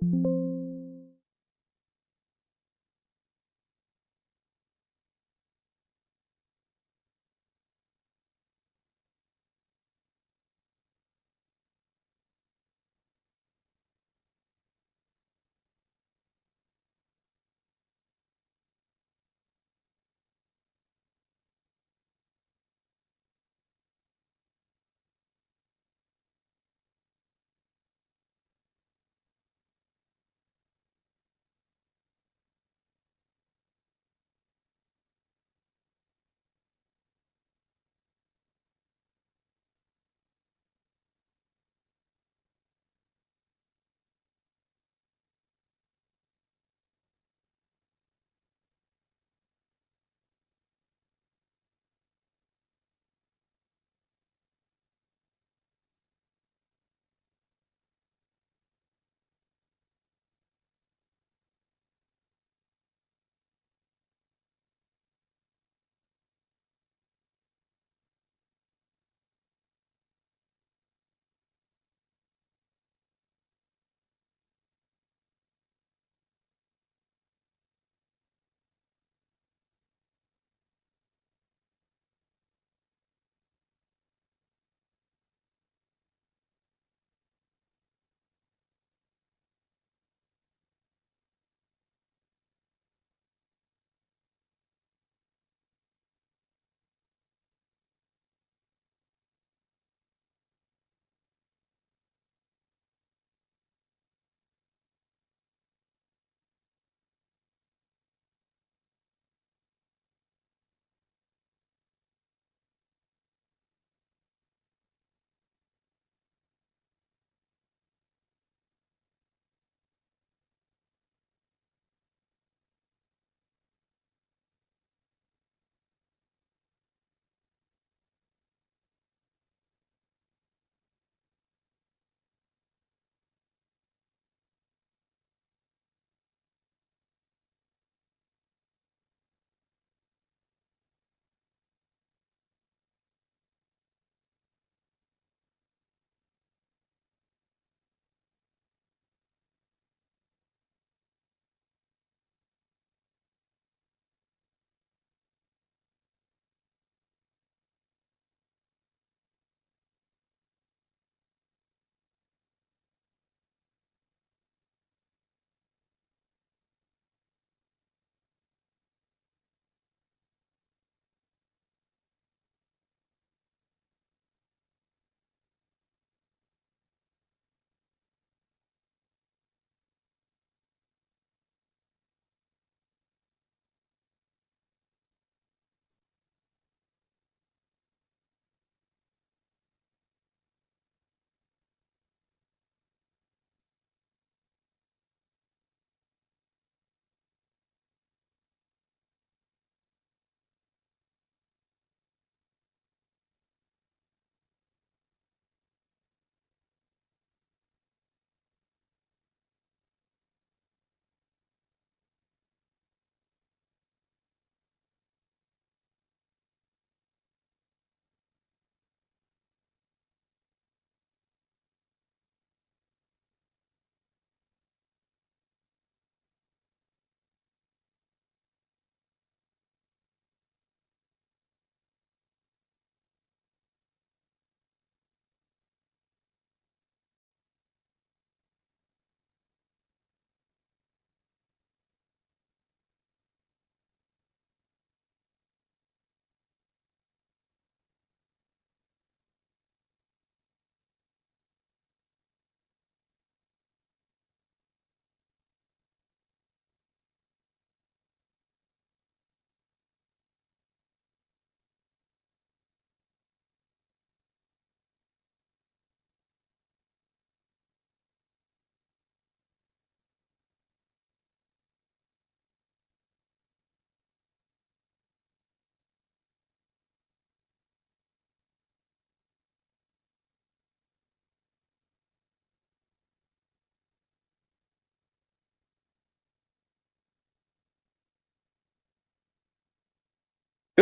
Good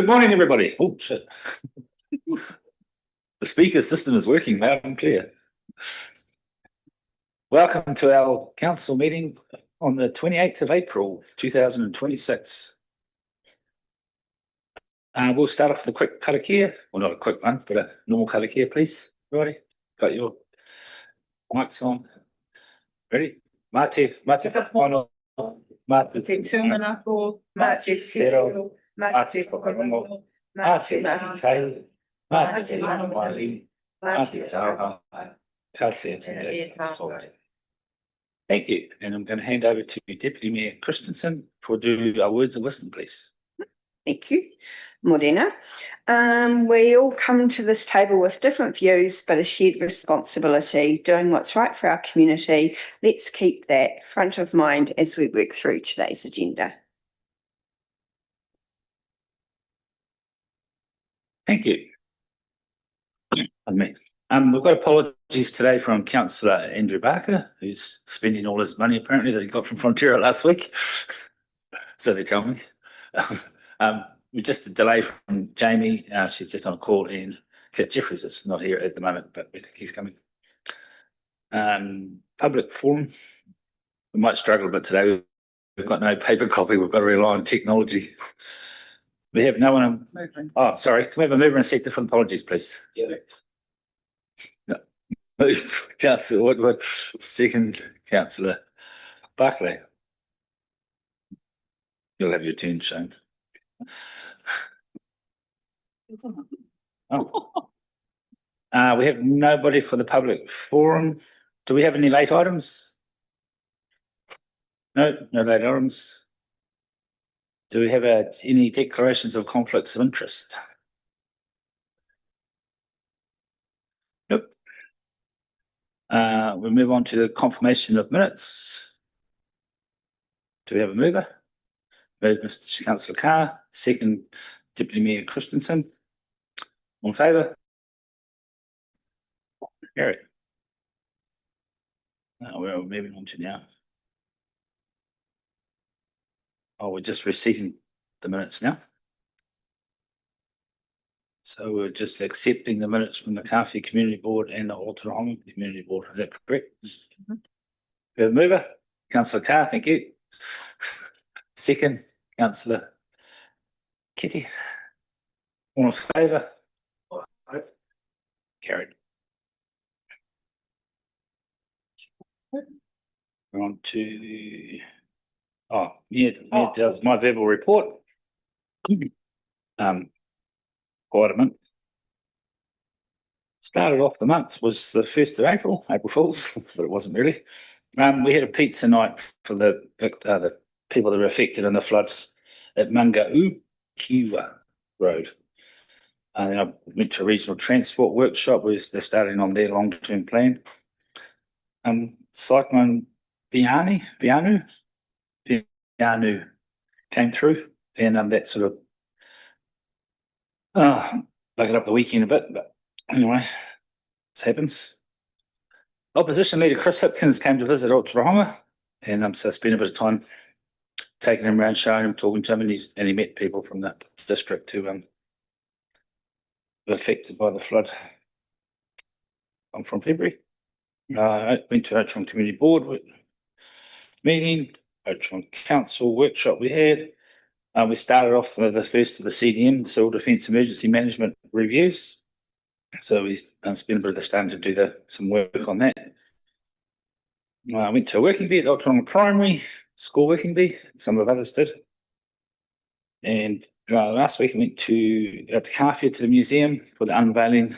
morning, everybody. Oh, shit. The speaker system is working loud and clear. Welcome to our council meeting on the 28th of April, 2026. We'll start off with a quick karakia. Well, not a quick one, but a normal karakia, please. Everybody, got your mics on. Ready? Mate whakapono, mate Te tūmanako, mā te whiro, mā te whakarongo, mā te mahitai, mā te manawari, mā te taha, ka te e tātou. Thank you. And I'm going to hand over to Deputy Mayor Christensen for do our words of wisdom, please. Thank you, Morena. We all come to this table with different views, but a shared responsibility, doing what's right for our community. Let's keep that front of mind as we work through today's agenda. Thank you. We've got apologies today from Councillor Andrew Barker, who's spending all his money apparently that he got from Frontiera last week. So they tell me. We just a delay from Jamie. She's just on a call, and Kit Jeffries is not here at the moment, but we think he's coming. Public forum. We might struggle a bit today. We've got no paper copy. We've got to rely on technology. We have no one. Oh, sorry. Can we have a mover and sector for apologies, please? Yeah. No. Councillor Woodward, second Councillor Barclay. You'll have your turn, Shane. Oh. We have nobody for the public forum. Do we have any late items? No late items. Do we have any declarations of conflicts of interest? Nope. We move on to the confirmation of minutes. Do we have a mover? Move Mr. Councillor Carr, second Deputy Mayor Christensen. All in favour? Carried. We're moving on to now. Oh, we're just receiving the minutes now. So we're just accepting the minutes from the Kawhi Community Board and the Ōtorohanga Community Board. Is that correct? Mm-hmm. We have a mover, Councillor Carr, thank you. Second, Councillor Kitty. All in favour? Carried. We're on to Mayor does my verbal report. Quite a month. Started off the month was the 1st of April Fool's, but it wasn't really. We had a pizza night for the people that were affected in the floods at Mangaukiwa Road. And then I went to a regional transport workshop where they're starting on their long-term plan. Cyclone Bianu came through, and that sort of bugged up the weekend a bit, but anyway, this happens. Opposition leader Chris Hipkins came to visit Ōtorohanga, and so I spent a bit of time taking him around, showing him, talking to him, and he met people from the district who were affected by the flood from February. I went to Ōtorohanga Community Board meeting, Ōtorohanga Council workshop we had. We started off with the first of the CDM, the Civil Defence Emergency Management Reviews. So we spent a bit of the time to do some work on that. I went to a working bee at Ōtorohanga Primary School working bee. Some of others did. And last week I went to Kawhi to the museum for the unveiling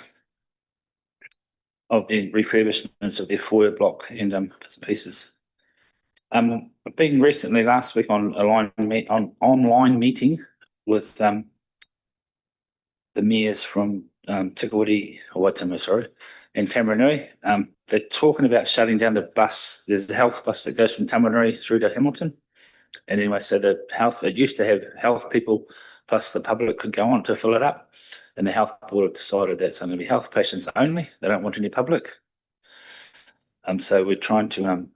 of the refurbishment of their foyer block and bits and pieces. I've been recently last week on online meeting with the mayors from Tikawiti, or Waitangi, sorry, and Tamaranui. They're talking about shutting down the bus. There's the health bus that goes from Tamaranui through to Hamilton. And anyway, so it used to have health people plus the public could go on to fill it up. And the health board have decided that's going to be health patients only. They don't want any public. So we're trying to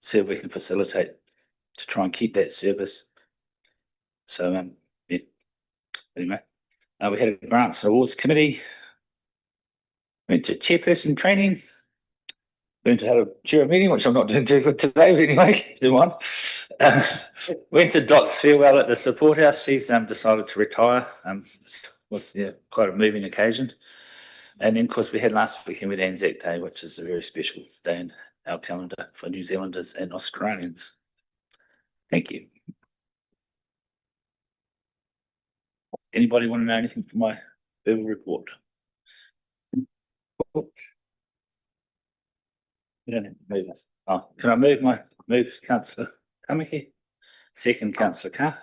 see if we can facilitate to try and keep that service. So yeah. Anyway, we had a grants and awards committee. Went to chairperson training. Going to have a chair meeting, which I'm not doing too good today, but anyway, do one. Went to Dot's farewell at the support house. She's decided to retire. Was quite a moving occasion. And then, of course, we had last weekend with Anzac Day, which is a very special day in our calendar for New Zealanders and Australians. Thank you. Anybody want to know anything from my verbal report? You don't have to move us. Oh, can I move Councillor Kamiki? Second, Councillor Carr.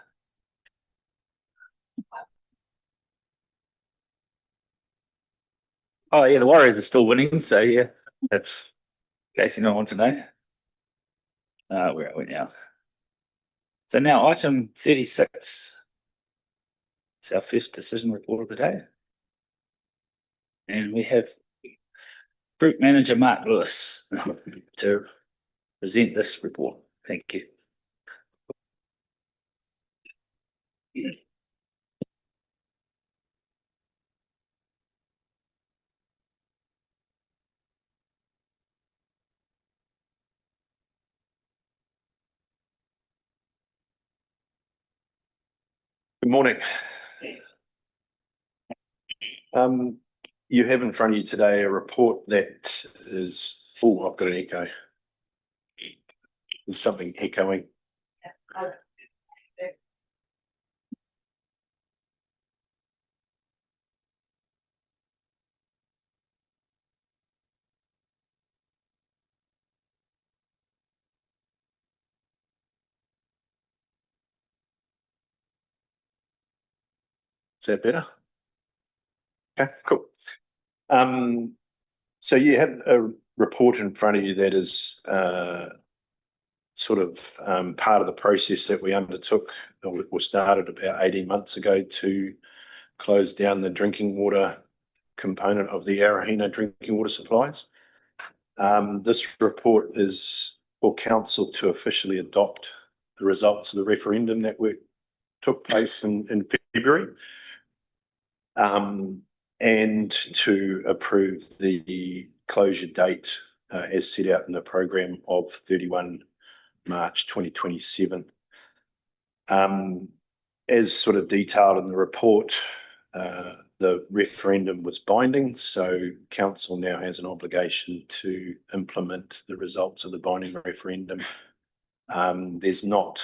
Oh yeah, the Warriors are still winning, so yeah. In case anyone wants to know. Where are we now? So now item 36. It's our first decision report of the day. And we have Group Manager Mark Lewis to present this report. Thank you. Good morning. You have in front of you today a report that is full. I've got an echo. There's something echoing. Is that better? Okay, cool. So you have a report in front of you that is sort of part of the process that we undertook or started about 18 months ago to close down the drinking water component of the Ōtorohanga drinking water supplies. This report is for council to officially adopt the results of the referendum that took place in February, and to approve the closure date as set out in the program of 31 March 2027. As sort of detailed in the report, the referendum was binding, so council now has an obligation to implement the results of the binding referendum. There's not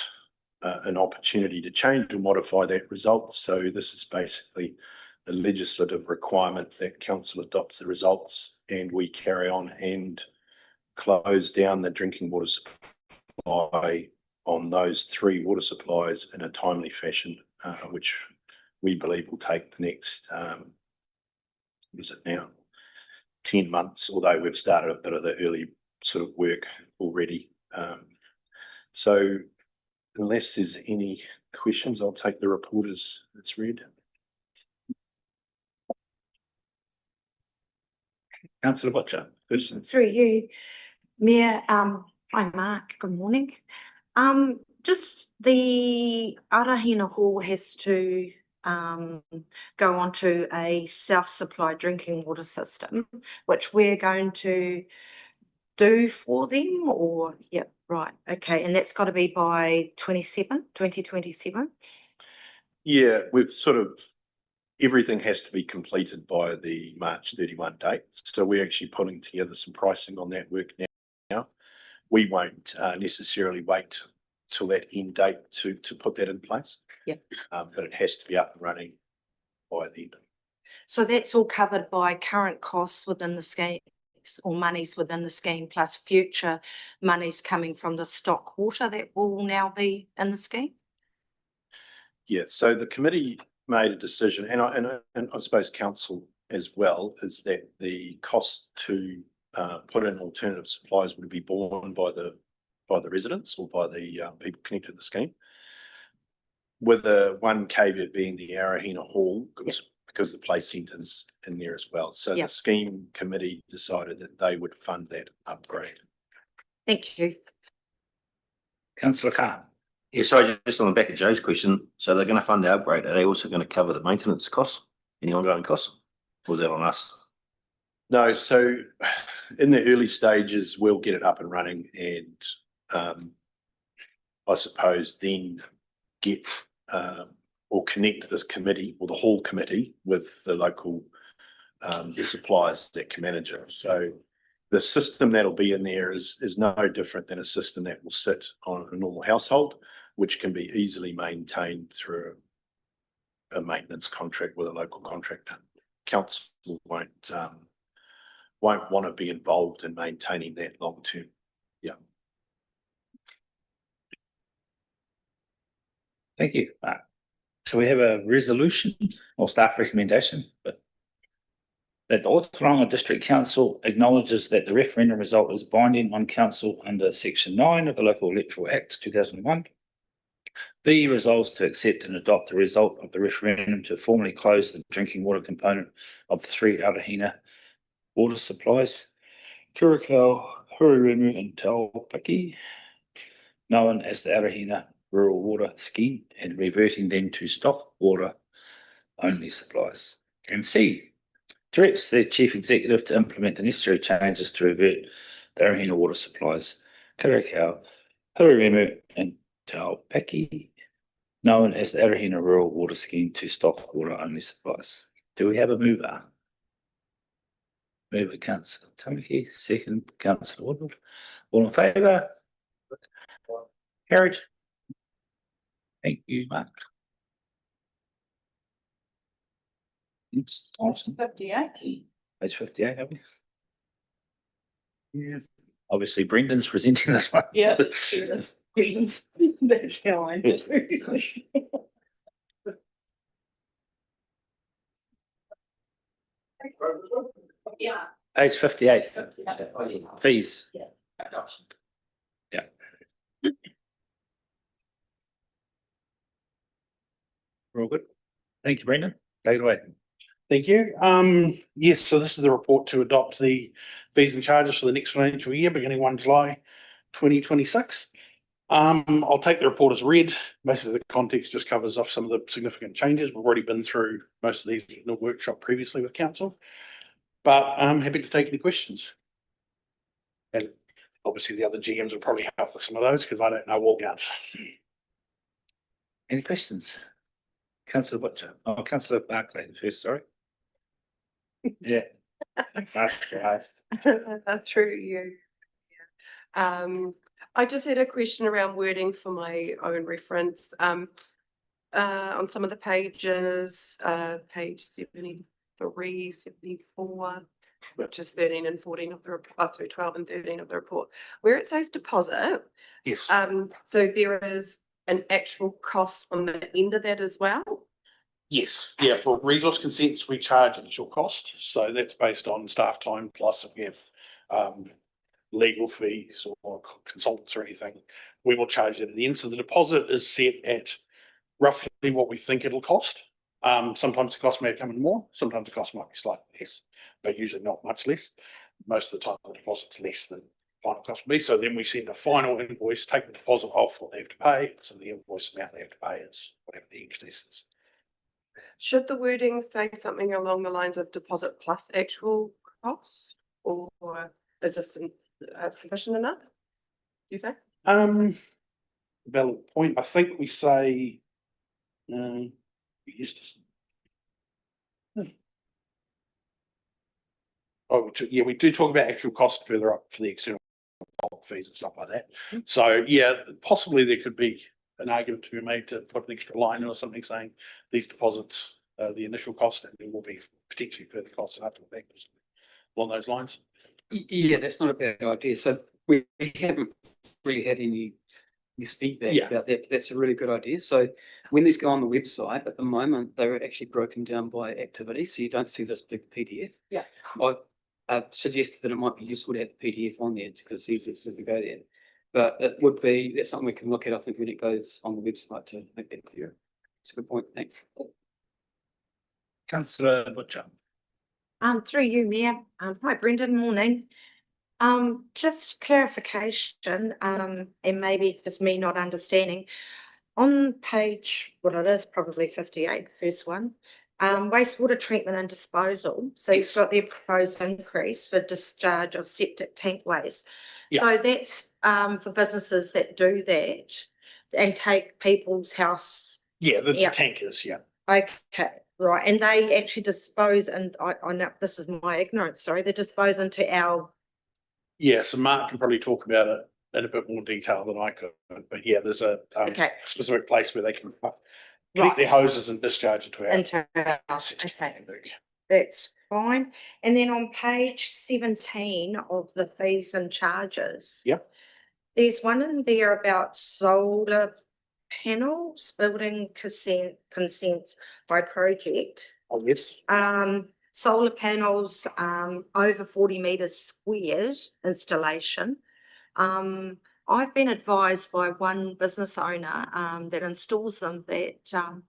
an opportunity to change or modify that result, so this is basically a legislative requirement that council adopts the results and we carry on and close down the drinking water supply on those 3 water supplies in a timely fashion, which we believe will take the next, what is it now, 10 months, although we've started a bit of the early sort of work already. So unless there's any questions, I'll take the report as it's read. Councillor Butcher, question. Through you, Mayor. Hi, Mark. Good morning. Just the Ōtorohanga Hall has to go onto a self-supply drinking water system, which we're going to do for them, or right, okay, and that's got to be by 2027. Yeah, we've sort of, everything has to be completed by the March 31 date. So we're actually putting together some pricing on that work now. We won't necessarily wait till that end date to put that in place. Yeah. But it has to be up and running by then. So that's all covered by current costs within the scheme, or monies within the scheme, plus future monies coming from the stock water that will now be in the scheme? Yeah, so the committee made a decision, and I suppose council as well, is that the cost to put in alternative supplies would be borne by the residents or by the people connected to the scheme, with the one caveat being the Ōtorohanga Hall, because the play centre's in there as well. So the scheme committee decided that they would fund that upgrade. Thank you. Councillor Carr. Yeah, sorry, just on the back of Joe's question, so they're going to fund the upgrade. Are they also going to cover the maintenance costs, any ongoing costs? Or is that on us? No, so in the early stages, we'll get it up and running and I suppose then get or connect this committee or the whole committee with the local the suppliers that can manage it. So the system that'll be in there is no different than a system that will sit on a normal household, which can be easily maintained through a maintenance contract with a local contractor. Council won't want to be involved in maintaining that long term. Yeah. Thank you. So we have a resolution or staff recommendation, but that the Ōtorohanga District Council acknowledges that the referendum result is binding on council under Section 9 of the Local Electoral Act 2001. B, resolves to accept and adopt the result of the referendum to formally close the drinking water component of the 3 Ōtorohanga water supplies, Kurikau, Hururemu and Taupaki, known as the Ōtorohanga Rural Water Scheme, and reverting them to stock water only supplies. And C, directs the Chief Executive to implement the necessary changes to revert the Ōtorohanga water supplies, Kurikau, Hururemu and Taupaki, known as the Ōtorohanga Rural Water Scheme, to stock water only supplies. Do we have a mover? Mover, Councillor Tamaki, second, Councillor Woodward. All in favour? Carried. Thank you, Mark. It's awesome. 58. Page 58, have we? Yeah. Obviously, Brendan's presenting this one. Yeah, that's how I do. Yeah. Page 58. Fees. Yeah. Yeah. We're all good. Thank you, Brendan. Take it away. Thank you. Yes, so this is the report to adopt the fees and charges for the next financial year, beginning 1 July 2026. I'll take the report as read. Basically, the context just covers off some of the significant changes. We've already been through most of these in the workshop previously with council, but I'm happy to take any questions. And obviously the other GMs will probably help with some of those because I don't know walkouts. Any questions? Councillor Butcher. Oh, Councillor Barclay first, sorry. Yeah. Fast. Through you. I just had a question around wording for my own reference. On some of the pages, page 73, 74, which is 13 and 14 of the report, sorry, 12 and 13 of the report, where it says deposit. Yes. So there is an actual cost on the end of that as well? Yes, yeah, for resource consents, we charge initial cost, so that's based on staff time, plus if we have legal fees or consultants or anything, we will charge that at the end. So the deposit is set at roughly what we think it'll cost. Sometimes the cost may come in more, sometimes the cost might be slightly less, but usually not much less. Most of the time the deposit's less than final cost will be. So then we send a final invoice, take the deposit off what they have to pay, so the invoice amount they have to pay is whatever the excess is. Should the wording say something along the lines of deposit plus actual cost, or is this sufficient enough? Do you think? Valid point. I think we say, we used to. Oh, yeah, we do talk about actual cost further up for the external fees and stuff like that. So yeah, possibly there could be an argument to be made to put an extra line or something saying these deposits, the initial cost, and there will be potentially further costs after the fact along those lines. Yeah, that's not a bad idea. So we haven't really had any feedback about that. That's a really good idea. So when these go on the website at the moment, they're actually broken down by activity, so you don't see this big PDF. Yeah. I've suggested that it might be useful to add the PDF on there because it's easier to go there. But it would be, that's something we can look at, I think, when it goes on the website to make that clear. It's a good point. Thanks. Councillor Butcher. Through you, Mayor. Hi, Brendan, morning. Just clarification, and maybe it's me not understanding. On page, well, it is probably 58, the first one, Wastewater treatment and disposal. So you've Yes. got the proposed increase for discharge of septic tank waste. Yeah. So that's for businesses that do that and take people's house. Yeah, the Yep. tankers, yeah. Okay, right. And they actually dispose, and I know this is my ignorance, sorry, they dispose into our. Yeah, so Mark can probably talk about it in a bit more detail than I could, but yeah, there's a Okay. specific place where they can Right. connect their hoses and discharge it to our. Into our, septic okay. tank. That's fine. And then on page 17 of the fees and charges. Yep. There's one in there about solar panels, building consents by project. Oh, yes. Solar panels, over 40 meters squared installation. I've been advised by one business owner, that installs them that,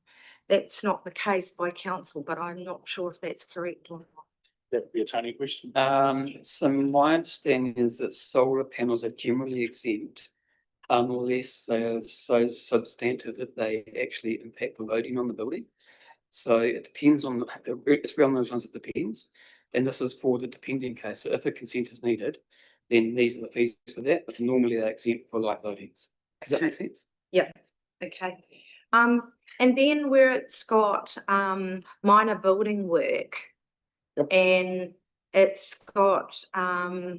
that's not the case by council, but I'm not sure if that's correct or not. That would be a Tony question. So my understanding is that solar panels are generally exempt unless they are so substantive that they actually impact the loading on the building. So it depends on, it's one of those ones that depends. And this is for the depending case. So if a consent is needed, then these are the fees for that, but normally they're exempt for light loadings. Does that make sense? Yep, okay. And then where it's got minor building work. Yep. And it's got oh,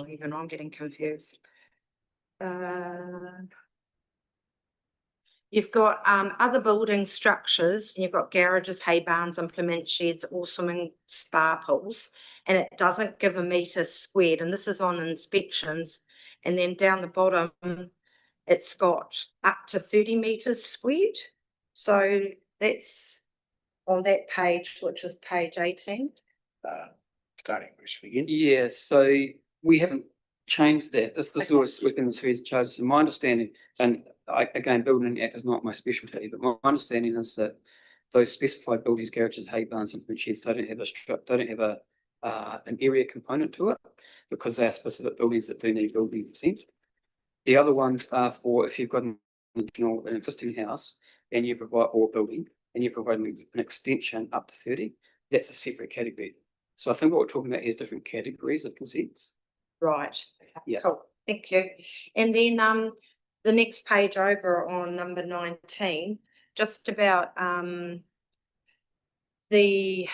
even I'm getting confused. You've got other building structures, and you've got garages, hay barns, implement sheds, or swimming spa pools, and it doesn't give a metre squared, and this is on inspections. And then down the bottom, it's got up to 30 metres squared. So that's on that page, which is page 18. Starting question again. Yeah, so we haven't changed that. This Okay. was within the fees and charges. So my understanding, and again, building app is not my specialty, but my understanding is that those specified buildings, garages, hay barns, and sheds, they don't have an area component to it because they are specific buildings that do need building consent. The other ones are for if you've got an existing house and you provide, or building, and you provide an extension up to 30, that's a separate category. So I think what we're talking about here is different categories of consents. Right. Yeah. Cool. Thank you. And then the next page over on number 19, just about the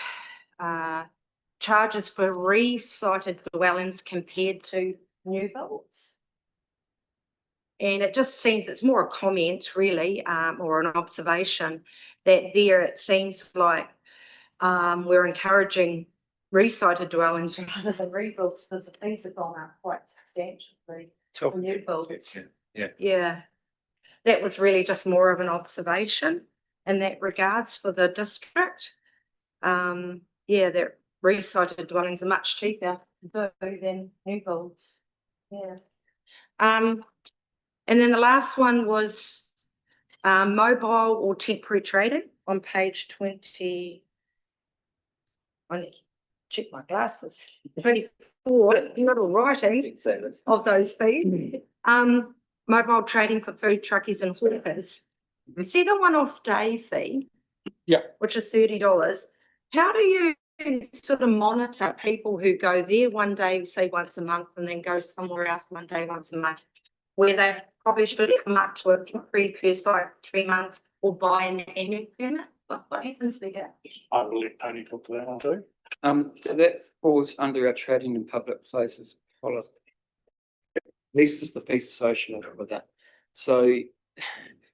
charges for re-sited dwellings compared to new builds. And it just seems, it's more a comment really, or an observation, that there it seems like we're encouraging re-sited dwellings rather than rebuilds, because the fees have gone up quite substantially for new builds. Yeah. Yeah, that was really just more of an observation in that regards for the district. Yeah, that re-sited dwellings are much cheaper than new builds. Yeah. And then the last one was mobile or temporary trading on page 20. I need to check my glasses. 24, little writing of those fees. Mobile trading for food truckies and hawkers. See the one-off day fee? Yeah. Which is $30. How do you sort of monitor people who go there one day, say once a month, and then go somewhere else one day, once a month, where they probably should come up to a temporary per site 3 months or buy an annual permit? What happens there? I will let Tony talk to that one too. So that falls under our trading in public places policy. These are the fees associated with that. So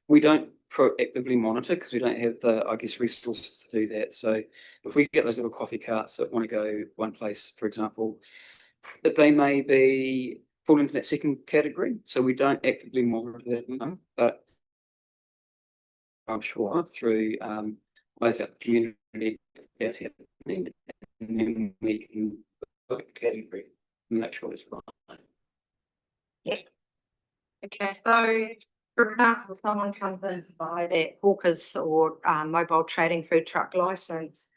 we don't proactively monitor because we don't have the, I guess, resources to do that. So if we get those little coffee carts that want to go one place, for example, that they may be fall into that second category. So we don't actively monitor that, but I'm sure through most of the community that's happening, and then we can look at the category and make sure it's right. Okay, so for example, someone comes in to buy their hawkers or mobile trading food truck license.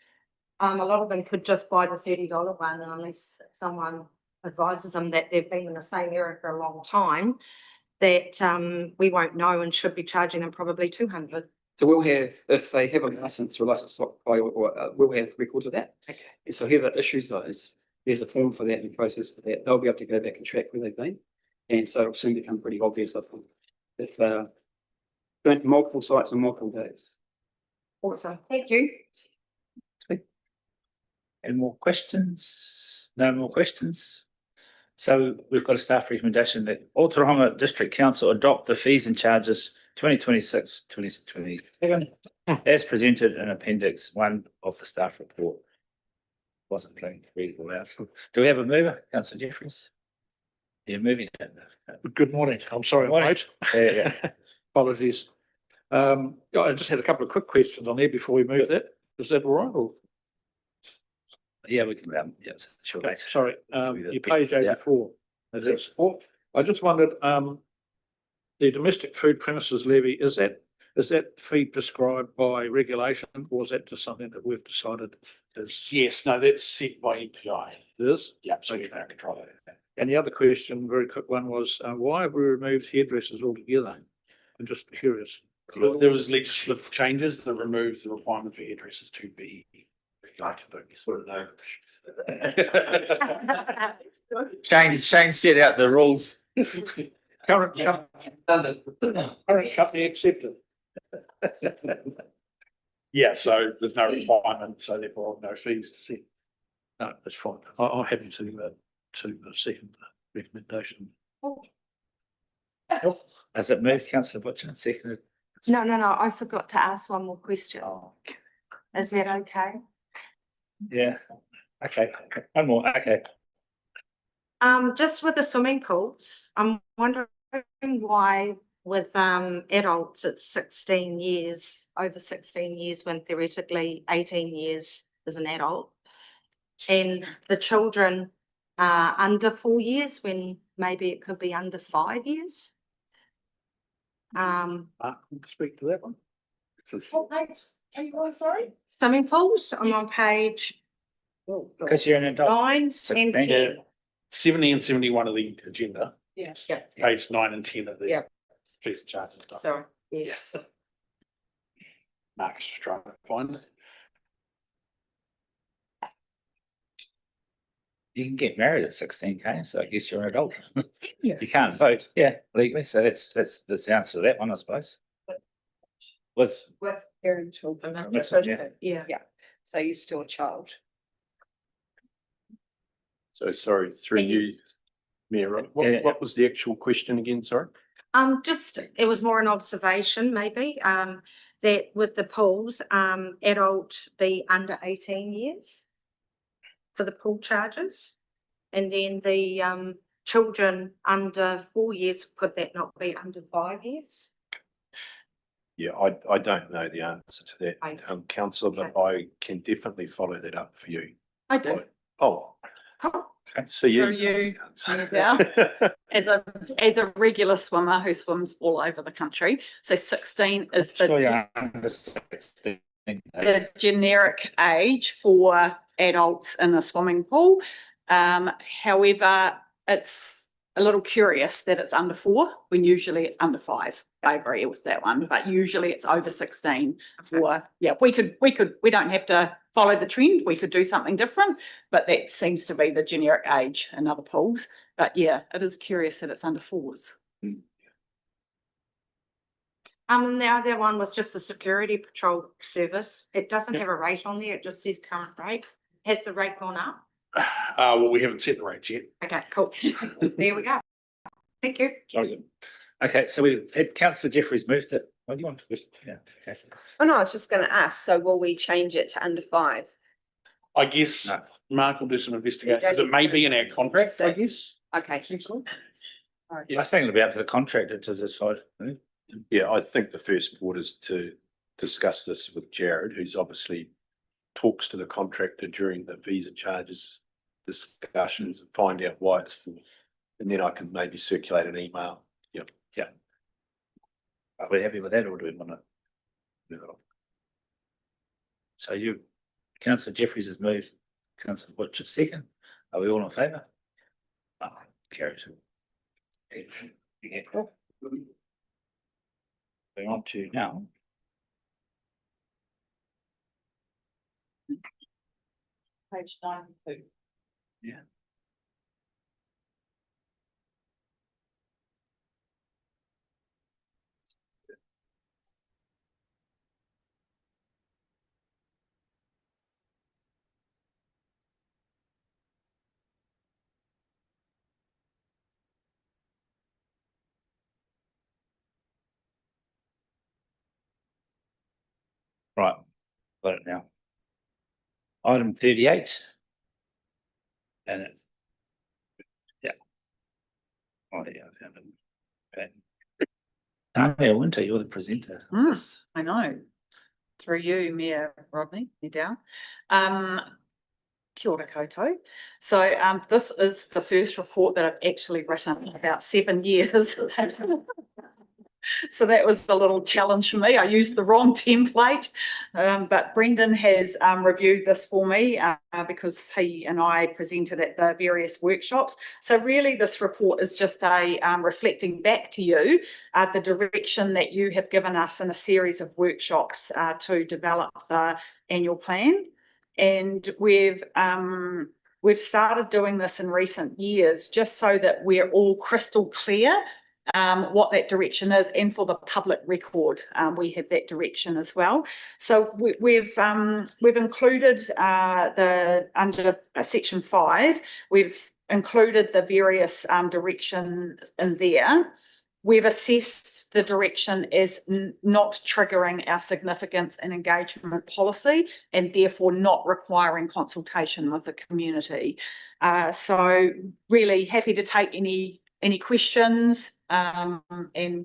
A lot of them could just buy the $30 one, unless someone advises them that they've been in the same area for a long time, that we won't know and should be charging them probably $200. So we'll have, if they have a license or a license to occupy, we'll have records of that. Okay. And so whoever issues those, there's a form for that and a process for that. They'll be able to go back and track where they've been. And so it'll soon become pretty obvious, I think, if going to multiple sites on multiple days. Awesome, thank you. Any more questions? No more questions? So we've got a staff recommendation that Ōtorohanga District Council adopt the fees and charges 2026-2027 as presented in Appendix 1 of the staff report. Wasn't planning to read it all out. Do we have a mover, Councillor Jeffries? You're moving it. Good morning. I'm sorry, I'm Morning. late. Yeah. Apologies. I just had a couple of quick questions on there before we move that. Is that all right? Or, Yeah, we can, yes, sure. okay, sorry, Yeah. your page 84. Is it? Oh, I just wondered, the domestic food premises levy, is that fee prescribed by regulation, or is that just something that we've decided is? Yes, no, that's set by EPI. It is? Yeah, so you can't control it. And the other question, very quick one, was why have we removed hairdressers altogether? I'm just curious. There was legislative changes that removed the requirement for hairdressers to be. Shane set out the rules. Current company accepted. Yeah, so there's no requirement, so therefore no fees to set. No, that's fine. I'm happy to second the recommendation. Has it moved, Councillor Butcher? Seconded. No, I forgot to ask one more question. Oh, Is that okay? yeah. Okay. One more. Okay. Just with the swimming pools, I'm wondering why with adults it's 16 years, over 16 years, when theoretically 18 years is an adult. And the children are under 4 years when maybe it could be under 5 years. Speak to that one. What page are you on, sorry? Swimming pools, I'm on page Because you're an adult. 9 and 16. 10. Yeah, 70 and 71 of the agenda, Yeah. page 9 and 10 of the. Yeah. Fees and charges. stuff. Sorry, yes. Mark's just trying to find it. You can get married at 16K, so I guess you're an adult. Yeah. You can't vote, yeah, legally. So that's the answer to that one, I suppose. With With parent children. Yeah. Yeah. So you're still a child. So sorry, through Thank you. you, Mayor, Yeah. what was the actual question again? Sorry? Just, it was more an observation maybe, that with the pools, adult be under 18 years for the pool charges. And then the children under 4 years, could that not be under 5 years? Yeah, I don't know the answer to that, Okay. councillor, but I can definitely follow that up for you. I do. Oh, Cool. see you. For you, yeah. As a regular swimmer who swims all over the country, so 16 is Sure you're under 16. the generic age for adults in a swimming pool. However, it's a little curious that it's under 4 when usually it's under 5. I agree with that one, but usually it's over 16 for, yeah, we don't have to follow the trend. We could do something different, but that seems to be the generic age in other pools. But yeah, it is curious that it's under 4s. And the other one was just the security patrol service. It doesn't have a rate on there, it just says current rate. Has the rate gone up? Well, we haven't set the rates yet. Okay, cool. There we go. Thank you. Sorry. Okay, so we had Councillor Jeffries moved it. What do you want to? Yeah, okay. Oh, no, I was just going to ask, so will we change it to under 5? I guess No. Mark will do some investigation, because it may be in our contract, I guess. Okay. I think it'll be up to the contractor to decide. Yeah, I think the first board is to discuss this with Jared, who's obviously talks to the contractor during the visa charges discussions and find out why it's for. And then I can maybe circulate an email. Yeah. Are we happy with that, or do we want to move it on? So you, Councillor Jeffries has moved, Councillor Butcher second. Are we all in favour? Carried. Yeah. We're on to now Page 92. Right, got it now. Item 38. And it's, yeah. Oh, yeah, I found it. Okay. Tanya Winter, you're the presenter. I know. Through you, Mayor Rodney, you're down. Kia ora koutou. So this is the first report that I've actually written in about 7 years. So that was a little challenge for me. I used the wrong template, but Brendan has reviewed this for me because he and I presented at the various workshops. So really this report is just a reflecting back to you the direction that you have given us in a series of workshops to develop the annual plan. And we've started doing this in recent years just so that we're all crystal clear what that direction is, and for the public record, we have that direction as well. So we've included under section 5, we've included the various direction in there. We've assessed the direction as not triggering our significance and engagement policy, and therefore not requiring consultation with the community. So really happy to take any questions, and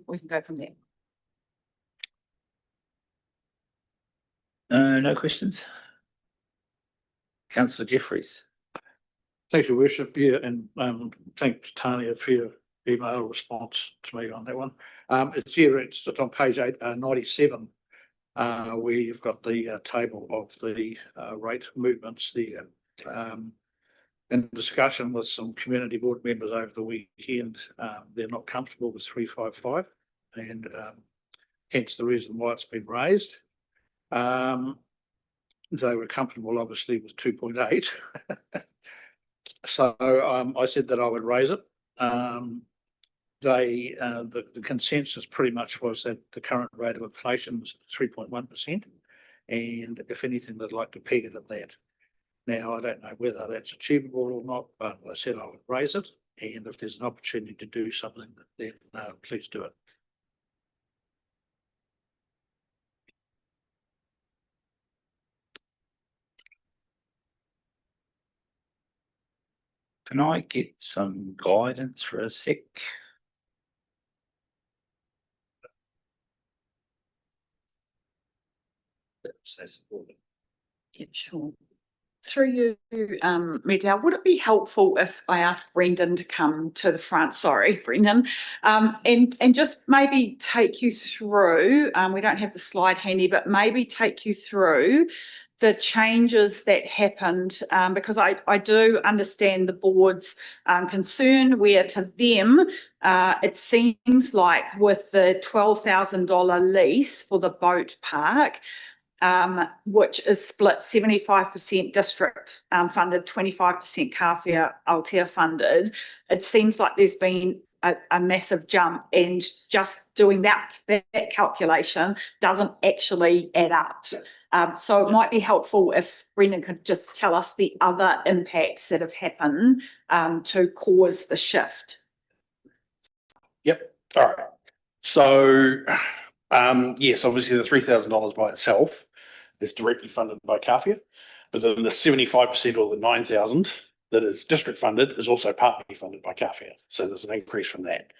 we can go from there. No questions? Councillor Jeffries. Thanks, Your Worship. Yeah, and thanks, Tanya, for your email response to me on that one. It's here, it's on page 97, where you've got the table of the rate movements there. In discussion with some community board members over the weekend, they're not comfortable with 355, and hence the reason why it's been raised. They were comfortable, obviously, with 2.8. So I said that I would raise it. The consensus pretty much was that the current rate of inflation was 3.1%, and if anything, they'd like to peg it at that. Now, I don't know whether that's achievable or not, but I said I would raise it, and if there's an opportunity to do something, then please do it. Can I get some guidance for a sec? Yeah, sure. Through you, Medal, would it be helpful if I asked Brendan to come to the front? Sorry, Brendan, and just maybe take you through, we don't have the slide handy, but maybe take you through the changes that happened, because I do understand the board's concern, where to them, it seems like with the $12,000 lease for the boat park, which is split 75% district funded, 25% Kawhia Aotea funded, it seems like there's been a massive jump, and just doing that calculation doesn't actually add up. So it might be helpful if Brendan could just tell us the other impacts that have happened to cause the shift. Yep. All right. So, yes, obviously the $3,000 by itself is directly funded by Kawhia, but then the 75% or the 9,000 that is district funded is also partly funded by Kawhia. So there's an increase from that.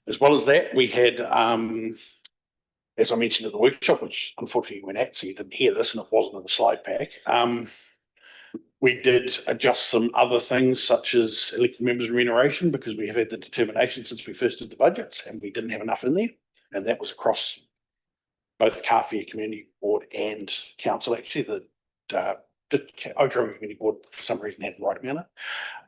As well as that, we had, as I mentioned at the workshop, which unfortunately you went at, so you didn't hear this and it wasn't in the slide pack. We did adjust some other things such as elected members' remuneration, because we have had the determination since we first did the budgets and we didn't have enough in there. And that was across both Kawhia Community Board and Council. Actually, the Ōtorohanga Community Board for some reason had the right amount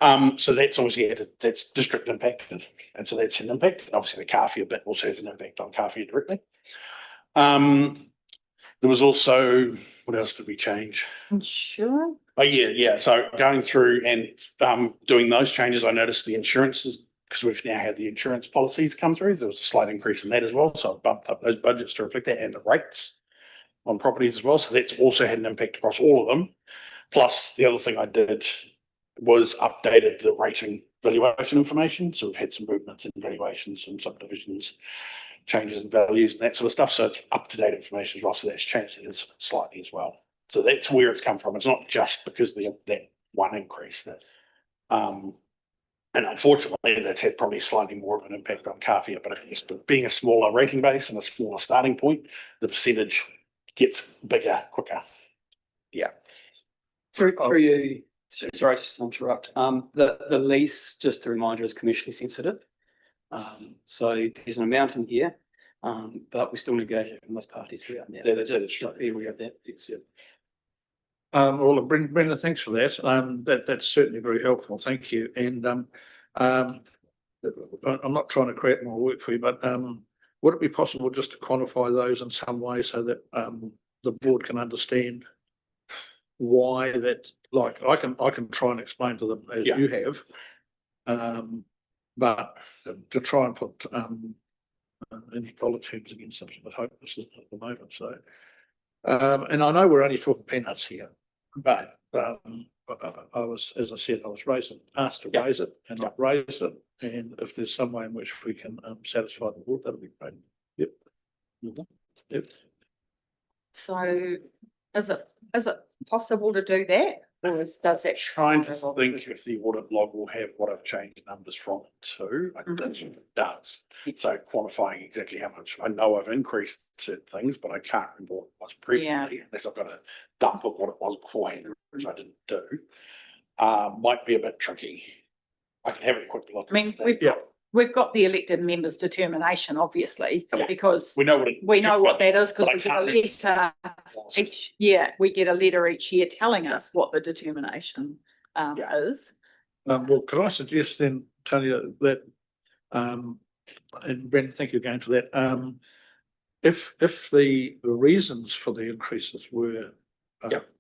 of. So that's obviously that's district impacted, and so that's an impact. And obviously the Kawhia bit also has an impact on Kawhia directly. There was also, what else did we change? Sure. Oh, yeah. So going through and doing those changes, I noticed the insurances, because we've now had the insurance policies come through. There was a slight increase in that as well. So I bumped up those budgets to reflect that and the rates on properties as well. So that's also had an impact across all of them. Plus, the other thing I did was updated the rating valuation information. So we've had some movements in valuations, some subdivisions, changes in values and that sort of stuff. So it's up-to-date information as well. So that's changed it slightly as well. So that's where it's come from. It's not just because of that one increase. And unfortunately, that's had probably slightly more of an impact on Kawhia, but it's being a smaller rating base and a smaller starting point, the percentage gets bigger quicker. Yeah. Through you, sorry, just to interrupt. The lease, just a reminder, is commercially sensitive. So there's an amount in here, but we still negotiate with most parties here. Just be aware of that. Well, Brenda, thanks for that. That's certainly very helpful. Thank you. And I'm not trying to create more work for you, but would it be possible just to quantify those in some way so that the board can understand why that? Like, I can try and explain to them as you have, but to try and put any dollar terms against something that hopeless at the moment. So, and I know we're only talking peanuts here, but I was, as I said, I was asked to raise it, and I've raised it. And if there's some way in which we can satisfy the board, that'll be great. Yep. Yep. So is it possible to do that? Or does it? Trying to think if the audit log will have what I've changed numbers from it to. I don't think it does. So quantifying exactly how much, I know I've increased certain things, but I can't remember what it was previously, unless I've got a dump of what it was beforehand, which I didn't do. Might be a bit tricky. I can have a quick look. I mean, we've got the elected members' determination, obviously, because we know what that is, because we get a letter each year. We get a letter each year telling us what the determination is. Well, could I suggest then, Tanya, that and Brendan, thank you again for that. If the reasons for the increases were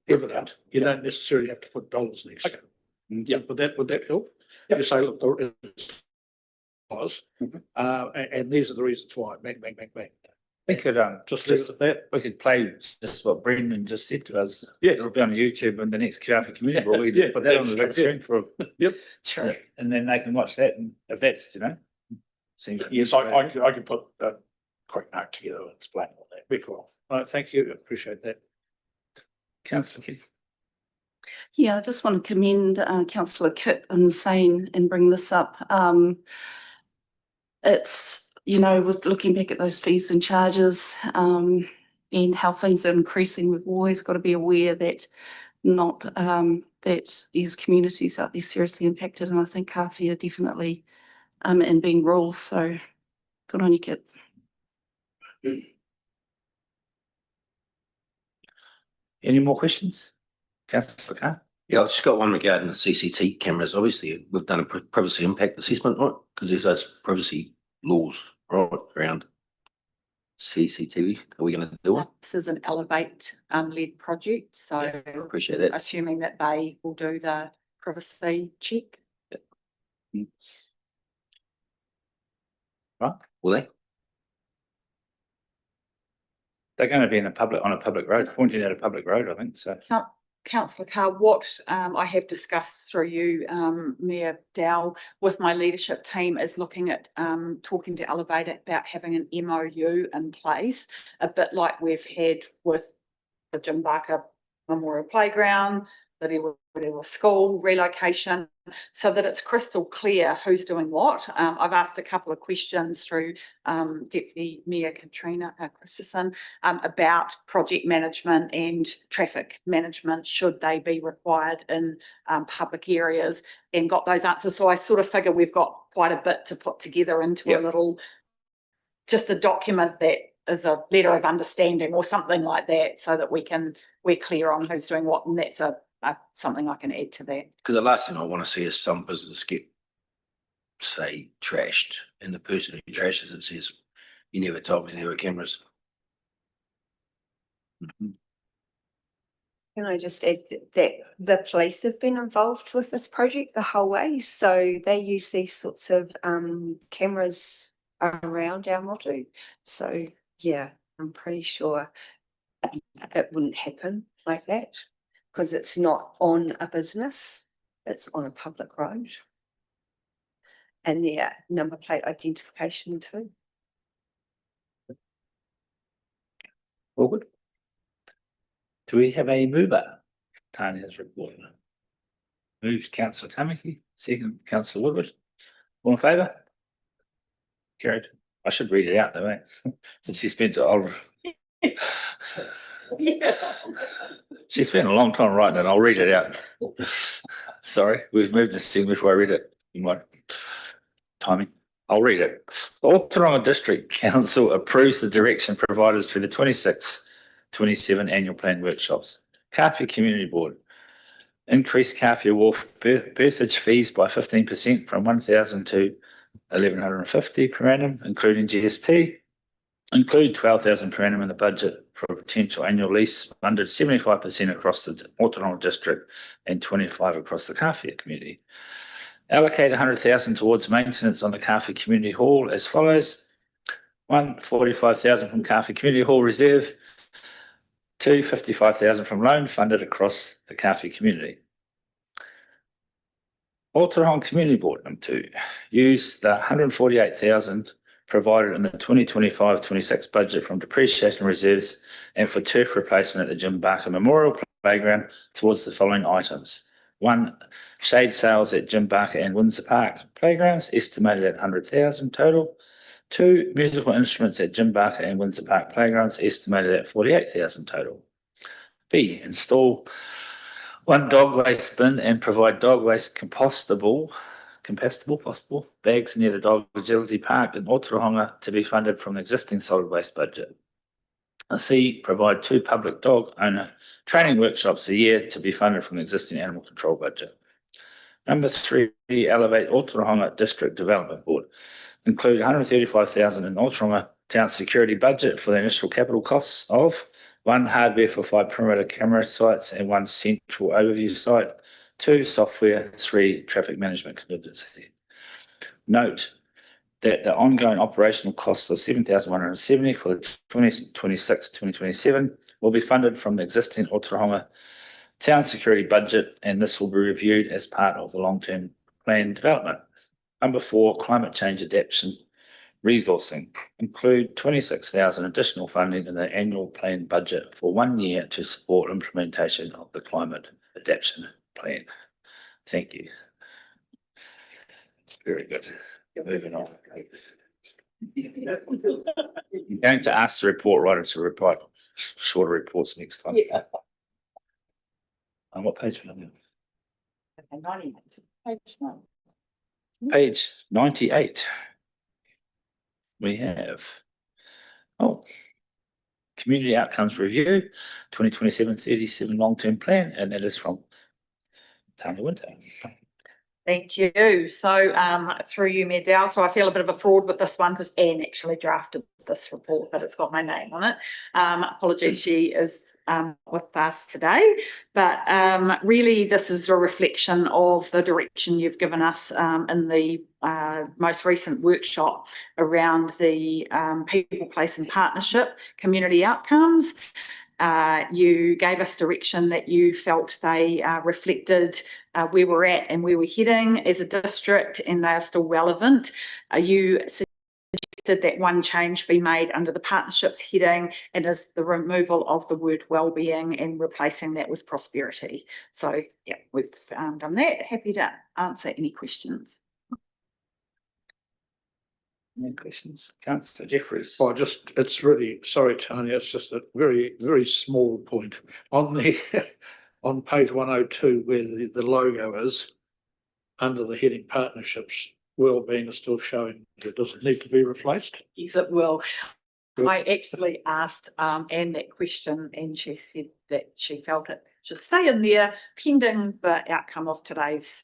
evident, you don't necessarily have to put dollars next. Okay. Yeah, would that help? You say, look, it was, and these are the reasons why. Bang, bang, bang, bang. We could just leave it at that. we could play just what Brendan just said to us. Yeah. It'll be on YouTube and the next Kawhia community. We'll just put that on the big screen for Sure. and then they can watch that, and if that's seems Yes, I could put a quick note together and explain all that. Very cool. All right, thank you. Appreciate that. Councillor Kitty. Yeah, I just want to commend Councillor Kit in saying and bring this up. It's, with looking back at those fees and charges and how things are increasing, we've always got to be aware that that there's communities out there seriously impacted, and I think Kawhia definitely in being rural. So good on you, Kit. Any more questions? Councillor Carr? Yeah, I've just got one regarding the CCTV cameras. Obviously, we've done a privacy impact assessment, right? Because there's those privacy laws right around CCTV. Are we going to do one? This is an Elevate led project, so Appreciate that. assuming that they will do the privacy check. Right. Will they? They're going to be on a public road, pointing at a public road, I think. So Councillor Carr, what I have discussed through you, Mayor Dowell, with my leadership team is looking at talking to Elevate about having an MOU in place, a bit like we've had with the Jim Barker Memorial Playground, the Rewa School relocation, so that it's crystal clear who's doing what. I've asked a couple of questions through Deputy Mayor Katrina Christensen about project management and traffic management, should they be required in public areas, and got those answers. So I sort of figure we've got quite a bit to put together into a little, just a document that is a letter of understanding or something like that, so that we're clear on who's doing what, and that's something I can add to that. Because the last thing I want to see is some business get, say, trashed, and the person who trashes it says, "You never told me there were cameras." Can I just add that the police have been involved with this project the whole way, so they use these sorts of cameras around our motu. So yeah, I'm pretty sure it wouldn't happen like that because it's not on a business, it's on a public road. And their number plate identification too. All good. Do we have a mover? Tania's report. Moves councillor Tamaki, second councillor Woodward. All in favour? Carried. I should read it out though, eh? Since she spent, she spent a long time writing it. I'll read it out. Sorry, we've moved this thing before I read it. In my timing. I'll read it. The Ōtorohanga District Council approves the direction provided for the 26-27 annual plan workshops. Kawhia Community Board. Increase Kawhia Wharf berthage fees by 15% from 1,000 to 1,150 per annum, including GST. Include 12,000 per annum in the budget for a potential annual lease, funded 75% across the Ōtorohanga District and 25% across the Kawhia community. Allocate 100,000 towards maintenance on the Kawhia Community Hall as follows. 1, 45,000 from Kawhia Community Hall Reserve. 2, 55,000 from loan funded across the Kawhia community. Ōtorohanga Community Board, number 2. Use the 148,000 provided in the 2025-26 budget from depreciation reserves and for turf replacement at the Jim Barker Memorial Playground towards the following items. 1, shade sales at Jim Barker and Windsor Park playgrounds, estimated at 100,000 total. 2, musical instruments at Jim Barker and Windsor Park playgrounds, estimated at 48,000 total. B, install 1 dog waste bin and provide dog waste compostable bags near the dog agility park in Ōtorohanga to be funded from the existing solid waste budget. C, provide 2 public dog owner training workshops a year to be funded from the existing animal control budget. Number 3, elevate Ōtorohanga District Development Board. Include 135,000 in Ōtorohanga Town Security budget for the initial capital costs of 1, hardware for 5 perimeter camera sites and 1 central overview site. 2, software. 3, traffic management contingency. Note that the ongoing operational costs of 7,170 for the 2026-2027 will be funded from the existing Ōtorohanga Town Security budget, and this will be reviewed as part of the long-term plan development. Number 4, climate change adaptation resourcing. Include 26,000 additional funding in the annual plan budget for 1 year to support implementation of the climate adaptation plan. Thank you. Very good. Moving on. I'm going to ask the report writer to report shorter reports next time. Yeah. On what page are we on? 98. Page 9. Page 98. We have, Community Outcomes Review, 2027-37 long-term plan, and that is from Tanya Winter. Thank you. So through you, Mayor Dow. So I feel a bit of a fraud with this one because Anne actually drafted this report, but it's got my name on it. Apologies, she is with us today. But really, this is a reflection of the direction you've given us in the most recent workshop around the people, place and partnership community outcomes. You gave us direction that you felt they reflected where we're at and where we're heading as a district, and they are still relevant. You suggested that one change be made under the partnerships heading, and is the removal of the word wellbeing and replacing that with prosperity. So yeah, we've done that. Happy to answer any questions. Any questions? Councillor Jeffries. Oh, it's really, sorry, Tanya, it's just a very, very small point. On the, on page 102, where the logo is, under the heading partnerships, wellbeing is still showing. Does it need to be replaced? Yes, it will. Good. I actually asked Anne that question, and she said that she felt it should stay in there pending the outcome of today's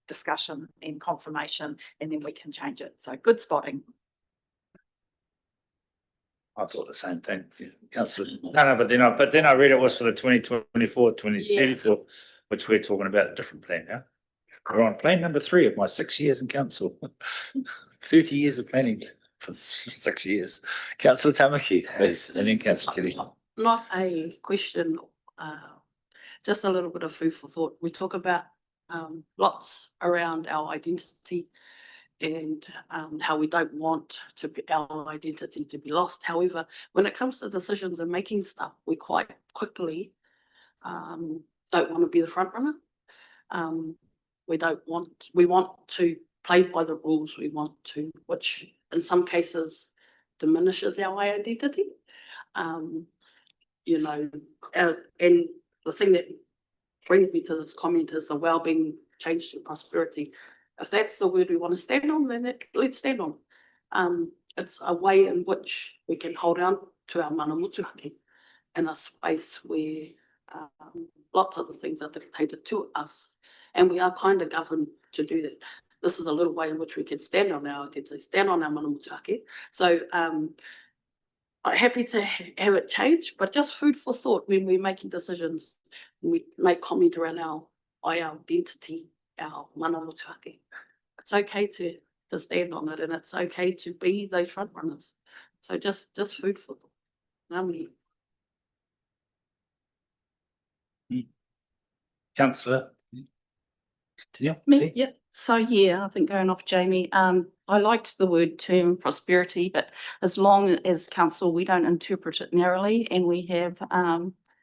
discussion and confirmation, and then we can change it. So good spotting. I thought the same thing, councillor. No, but then I read it was for the 2024-2034, which we're talking about a different plan now. We're on plan number 3 of my 6 years in council. 30 years of planning for 6 years. Councillor Tamaki, please, and then councillor Kelly. Not a question, just a little bit of food for thought. We talk about lots around our identity and how we don't want our identity to be lost. However, when it comes to decisions and making stuff, we quite quickly don't want to be the front runner. We want to play by the rules. We want to, which in some cases diminishes our identity. You know, and the thing that brings me to this comment is the well-being changed to prosperity. If that's the word we want to stand on, then let's stand on. It's a way in which we can hold on to our mana motuhake in a space where lots of the things are dictated to us, and we are kind of governed to do that. This is a little way in which we can stand on our identity, stand on our mana motuhake. So I'm happy to have it change, but just food for thought when we're making decisions, when we make comment around our identity, our mana motuhake. It's okay to stand on it, and it's okay to be those front runners. So just food for thought. Councillor. Yeah, so yeah, I think going off Jamie, I liked the word term prosperity, but as long as council, we don't interpret it narrowly, and we have,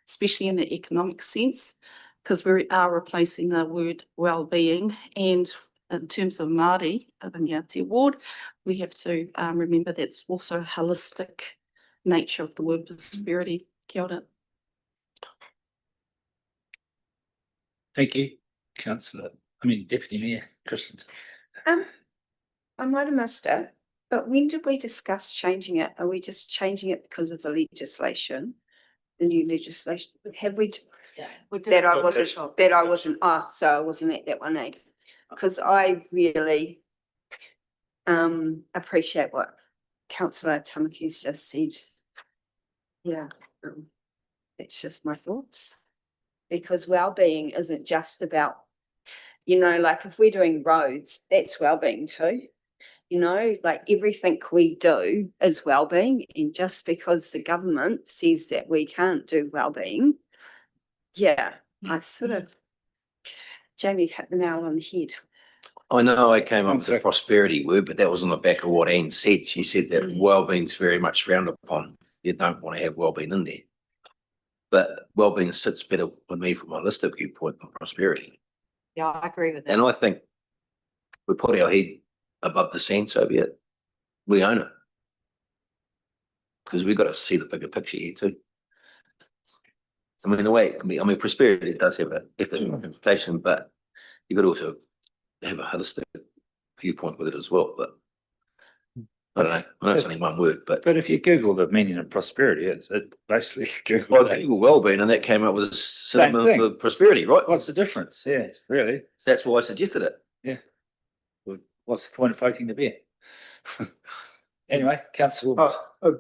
especially in the economic sense, because we are replacing the word well-being, and in terms of Māori, of the Ngāti Ward, we have to remember that's also a holistic nature of the word prosperity. Kia ora. Thank you, councillor. Deputy Mayor Christensen. I might have missed it, but when did we discuss changing it? Are we just changing it because of the legislation, the new legislation? Have we? That I wasn't, so I wasn't at that one either. Because I really appreciate what councillor Tamaki's just said. Yeah, that's just my thoughts. Because well-being isn't just about, like if we're doing roads, that's well-being too. Like everything we do is well-being, and just because the government says that we can't do well-being, I sort of, Jamie hit the nail on the head. I know I came up with the prosperity word, but that was on the back of what Anne said. She said that well-being's very much frowned upon. You don't want to have well-being in there. But well-being sits better with me from a holistic viewpoint than prosperity. Yeah, I agree with that. And I think we put our head above the sand, so be it. We own it. Because we've got to see the bigger picture here too. The way it can be, prosperity does have an economic implication, but you've got to also have a holistic viewpoint with it as well. But I don't know. I know it's only one word, but if you Google the meaning of prosperity, it's basically Google. Google well-being, and that came up with synonym for prosperity, right? What's the difference? Yeah, really. That's why I suggested it. Yeah. Well, what's the point of poking the bear? Anyway, councillor. I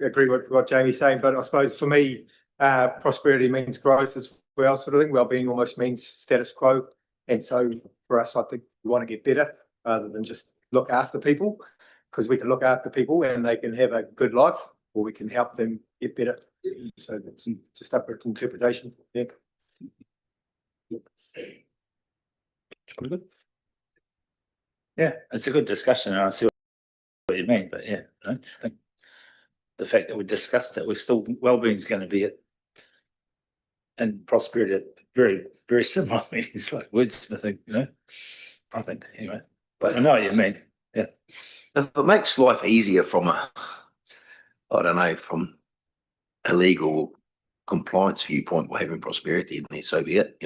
agree with what Jamie's saying, but I suppose for me, prosperity means growth as well, sort of thing. Well-being almost means status quo. And so for us, I think we want to get better rather than just look after people, because we can look after people and they can have a good life, or we can help them get better. So that's just up to interpretation. Yeah. Yeah, it's a good discussion, and I see what you mean, but yeah, I think the fact that we discussed it, we're still well-being is going to be it, and prosperity are very, very similar meanings, like wordsmithing, I think anyway. But I know what you mean. Yeah. If it makes life easier from from a legal compliance viewpoint, we're having prosperity in there, so be it,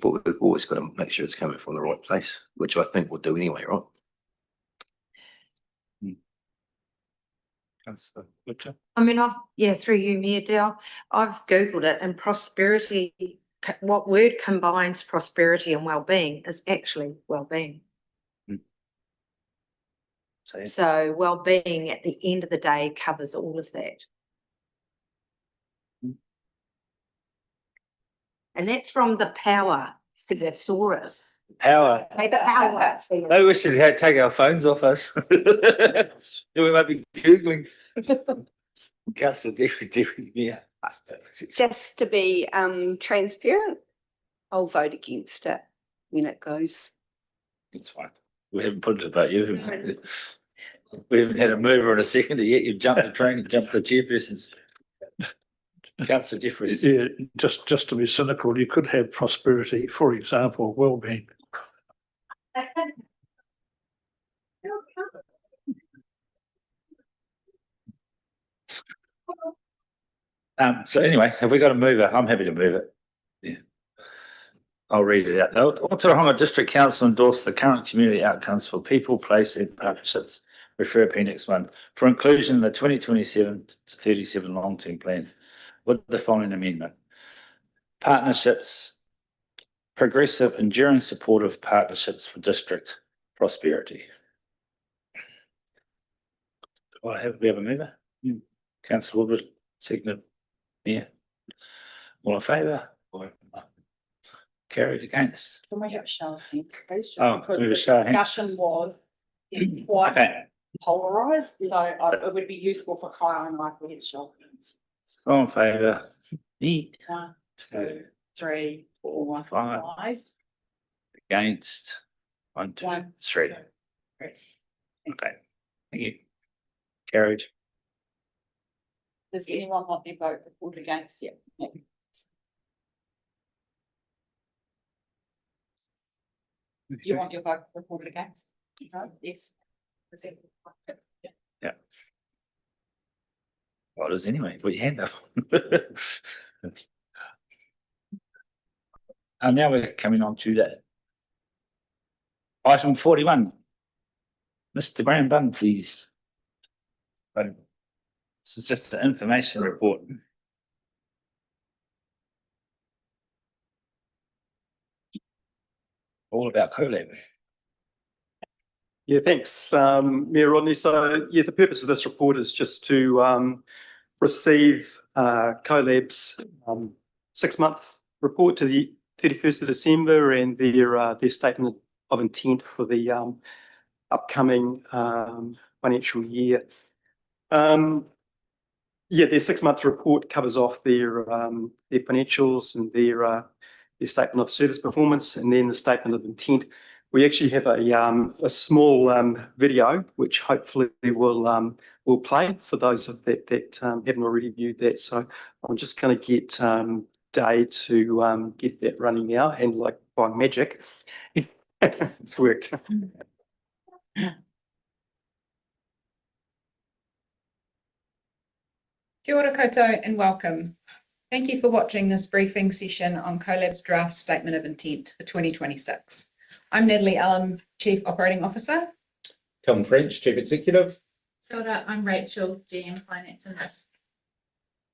But we've always got to make sure it's coming from the right place, which I think we'll do anyway, right? Through you, Mayor Dale, I've Googled it, and prosperity, what word combines prosperity and well-being is actually well-being. So, So well-being at the end of the day covers all of that. And that's from the power thesaurus. power. The power. I wish it had taken our phones off us. Then we might be Googling. Councillor Deputy Mayor. Just to be transparent, I'll vote against it when it goes. It's fine. We haven't put it about you. We haven't had a mover in a second yet. You've jumped the train and jumped the chairpersons. Councillor Jeffries. Yeah, just to be cynical, you could have prosperity, for example, well-being. So anyway, have we got a mover? I'm happy to move it. Yeah. I'll read it out. The Ōtorohanga District Council endorsed the current community outcomes for people, place and partnerships. Refer Appendix 1 for inclusion in the 2027 to 37 long-term plan with the following amendment. Partnerships, progressive, enduring supportive partnerships for district prosperity. Do we have a mover? Councillor Woodward, seconded. Yeah. All in favour? Carried against? Can we have a show of hands, please? Just Oh, because we have a the show of hands. discussion was quite Okay. polarised, so it would be useful for Kyle and I if we had a show of hands. All in favour? 1, 2, 3, 4, 5. 5. Against? 1, 2, 1, 3. 2, 3. Okay. Thank you. Carried. Does anyone want their vote recorded against? Yeah. No. You want your vote recorded against? No? Yes. Is that- Yeah. Well, does anyway, put your hand up. And now we're coming on to that. Item 41. Mr. Graham Bunn, please. This is just the information report. All about CoLab. Yeah, thanks, Mayor Rodney. So, yeah, the purpose of this report is just to receive CoLab's 6-month report to the 31st of December and their statement of intent for the upcoming financial year. Yeah, their 6-month report covers off their financials and their statement of service performance and then the statement of intent. We actually have a small video which hopefully will play for those that haven't already viewed that. So I'm just going to get Day to get that running now, and like by magic, it's worked. Kia ora koutou and welcome. Thank you for watching this briefing session on CoLab's draft statement of intent for 2026. I'm Natalie Allen, Chief Operating Officer. Tom French, Chief Executive. Kia ora, I'm Rachel, GM Finance and Risk.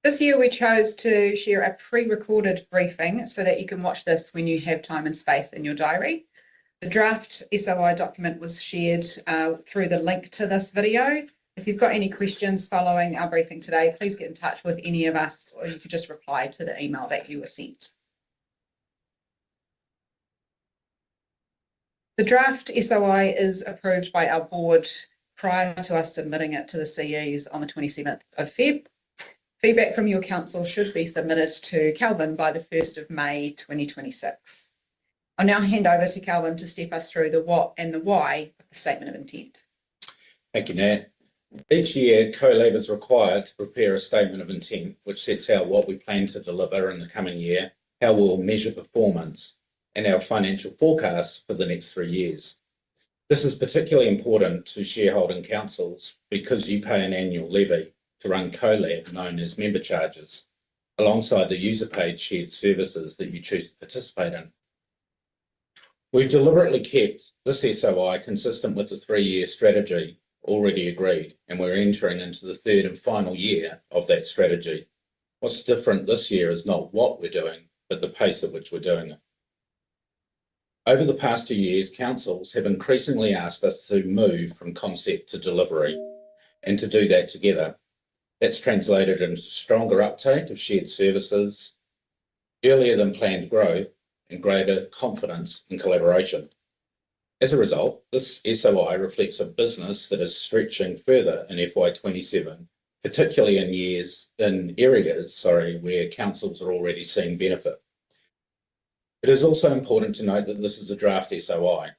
This year we chose to share a pre-recorded briefing so that you can watch this when you have time and space in your diary. The draft SOI document was shared through the link to this video. If you've got any questions following our briefing today, please get in touch with any of us, or you could just reply to the email that you were sent. The draft SOI is approved by our board prior to us submitting it to the CEs on the 27th of Feb. Feedback from your council should be submitted to Calvin by the 1st of May 2026. I'll now hand over to Calvin to step us through the what and the why of the statement of intent. Thank you, Nat. Each year, CoLab is required to prepare a statement of intent which sets out what we plan to deliver in the coming year, how we'll measure performance, and our financial forecasts for the next 3 years. This is particularly important to shareholding councils because you pay an annual levy to run CoLab, known as member charges, alongside the user-paid shared services that you choose to participate in. We've deliberately kept this SOI consistent with the 3-year strategy already agreed, and we're entering into the 3rd and final year of that strategy. What's different this year is not what we're doing, but the pace at which we're doing it. Over the past 2 years, councils have increasingly asked us to move from concept to delivery and to do that together. That's translated into stronger uptake of shared services, earlier than planned growth, and greater confidence in collaboration. As a result, this SOI reflects a business that is stretching further in FY27, particularly in areas where councils are already seeing benefit. It is also important to note that this is a draft SOI.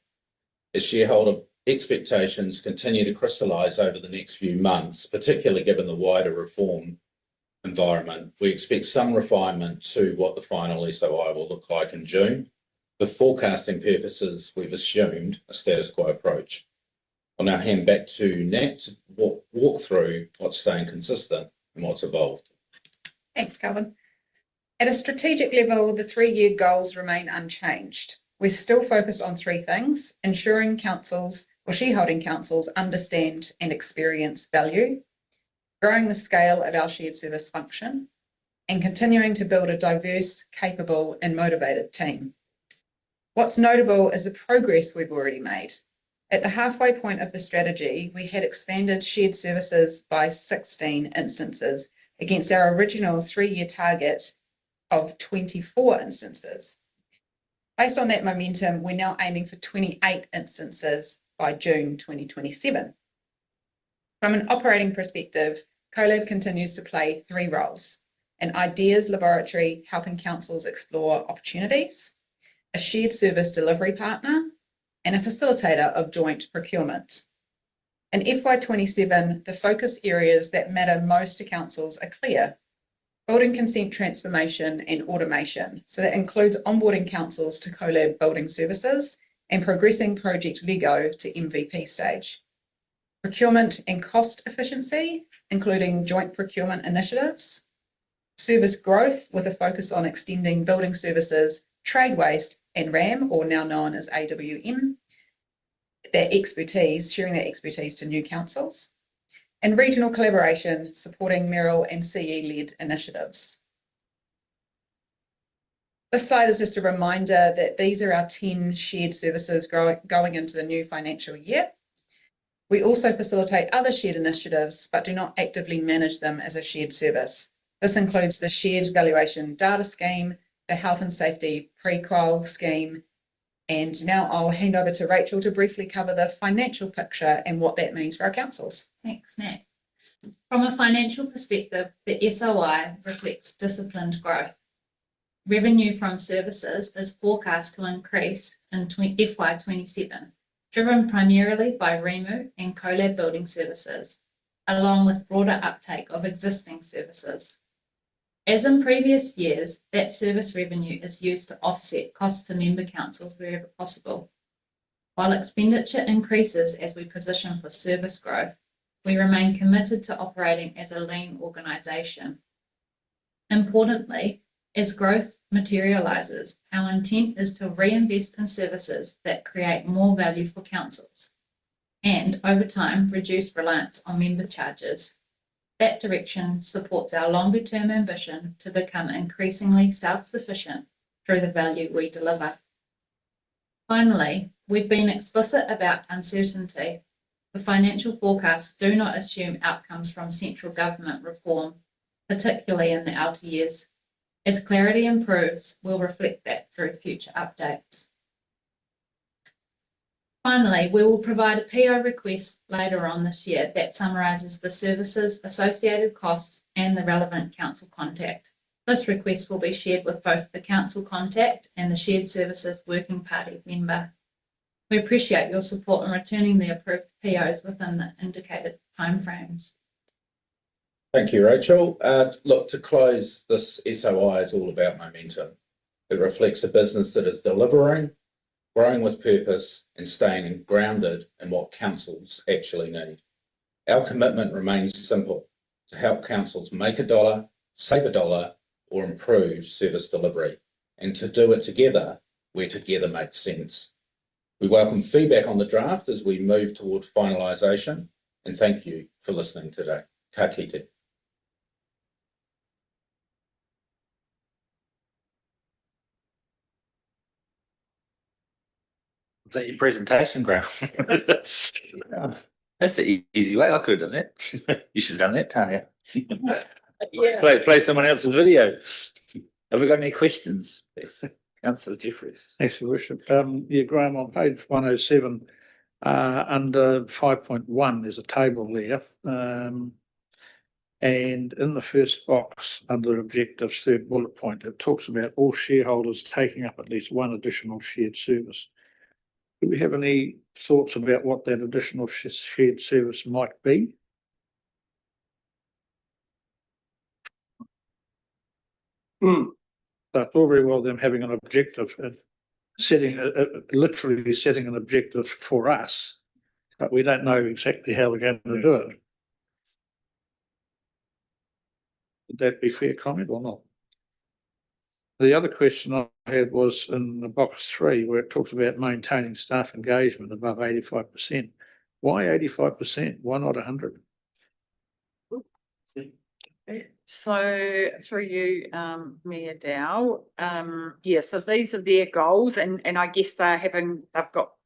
As shareholder expectations continue to crystallise over the next few months, particularly given the wider reform environment, we expect some refinement to what the final SOI will look like in June. For forecasting purposes, we've assumed a status quo approach. I'll now hand back to Nat to walk through what's staying consistent and what's evolved. Thanks, Calvin. At a strategic level, the 3-year goals remain unchanged. We're still focused on 3 things: ensuring councils or shareholding councils understand and experience value, growing the scale of our shared service function, and continuing to build a diverse, capable and motivated team. What's notable is the progress we've already made. At the halfway point of the strategy, we had expanded shared services by 16 instances against our original 3-year target of 24 instances. Based on that momentum, we're now aiming for 28 instances by June 2027. From an operating perspective, CoLab continues to play 3 roles: an ideas laboratory helping councils explore opportunities, a shared service delivery partner, and a facilitator of joint procurement. In FY27, the focus areas that matter most to councils are clear: building consent transformation and automation. So that includes onboarding councils to CoLab building services and progressing Project Lego to MVP stage. Procurement and cost efficiency, including joint procurement initiatives. Service growth with a focus on extending building services, trade waste and RAM, or now known as AWM, sharing that expertise to new councils. And regional collaboration, supporting Merrill and CE-led initiatives. This slide is just a reminder that these are our 10 shared services going into the new financial year. We also facilitate other shared initiatives, but do not actively manage them as a shared service. This includes the Shared Valuation Data Scheme, the Health and Safety Pre-Qual Scheme, and now I'll hand over to Rachel to briefly cover the financial picture and what that means for our councils. Thanks, Nat. From a financial perspective, the SOI reflects disciplined growth. Revenue from services is forecast to increase in FY27, driven primarily by REMU and CoLab building services, along with broader uptake of existing services. As in previous years, that service revenue is used to offset costs to member councils wherever possible. While expenditure increases as we position for service growth, we remain committed to operating as a lean organisation. Importantly, as growth materialises, our intent is to reinvest in services that create more value for councils and, over time, reduce reliance on member charges. That direction supports our longer-term ambition to become increasingly self-sufficient through the value we deliver. Finally, we've been explicit about uncertainty. The financial forecasts do not assume outcomes from central government reform, particularly in the outer years. As clarity improves, we'll reflect that through future updates. Finally, we will provide a PO request later on this year that summarises the services, associated costs and the relevant council contact. This request will be shared with both the council contact and the shared services working party member. We appreciate your support in returning the approved POs within the indicated timeframes. Thank you, Rachel. Look, to close, this SOI is all about momentum. It reflects a business that is delivering, growing with purpose and staying grounded in what councils actually need. Our commitment remains simple: to help councils make $1, save $1 or improve service delivery, and to do it together where together makes sense. We welcome feedback on the draft as we move toward finalisation, and thank you for listening today. Ka kite. that your presentation, Graham? That's an easy way. I could have done that. You should have done that, Tanya. Yeah. Play someone else's video. Have we got any questions? Please, Councillor Jeffries. Thanks, Your Worship. Yeah, Graham, on page 107, under 5.1, there's a table there. And in the first box, under objectives, third bullet point, it talks about all shareholders taking up at least one additional shared service. Do we have any thoughts about what that additional shared service might be? But all very well them having an objective and literally setting an objective for us, but we don't know exactly how we're going to do it. Would that be fair comment or not? The other question I had was in the box 3, where it talks about maintaining staff engagement above 85%. Why 85%? Why not 100? So through you, Mayor Dow, yeah, so these are their goals, and I guess they've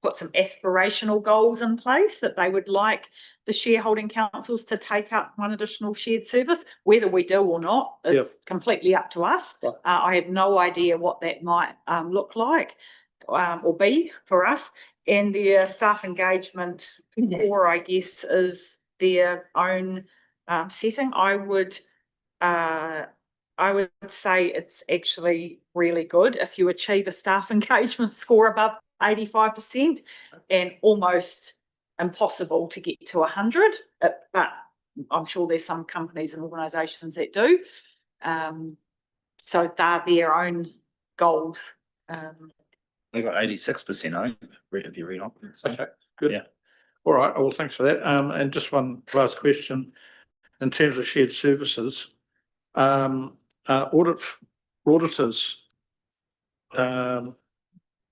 put some aspirational goals in place that they would like the shareholding councils to take up one additional shared service. Whether we do or not is completely up to us. I have no idea what that might look like or be for us. And their staff engagement, or I guess, is their own setting. I would say it's actually really good if you achieve a staff engagement score above 85%, and almost impossible to get to 100. But I'm sure there's some companies and organisations that do. So they're their own goals. We've got 86%, I think, if you read on. Okay, good. Yeah. All right, well, thanks for that. And just one last question. In terms of shared services, auditors,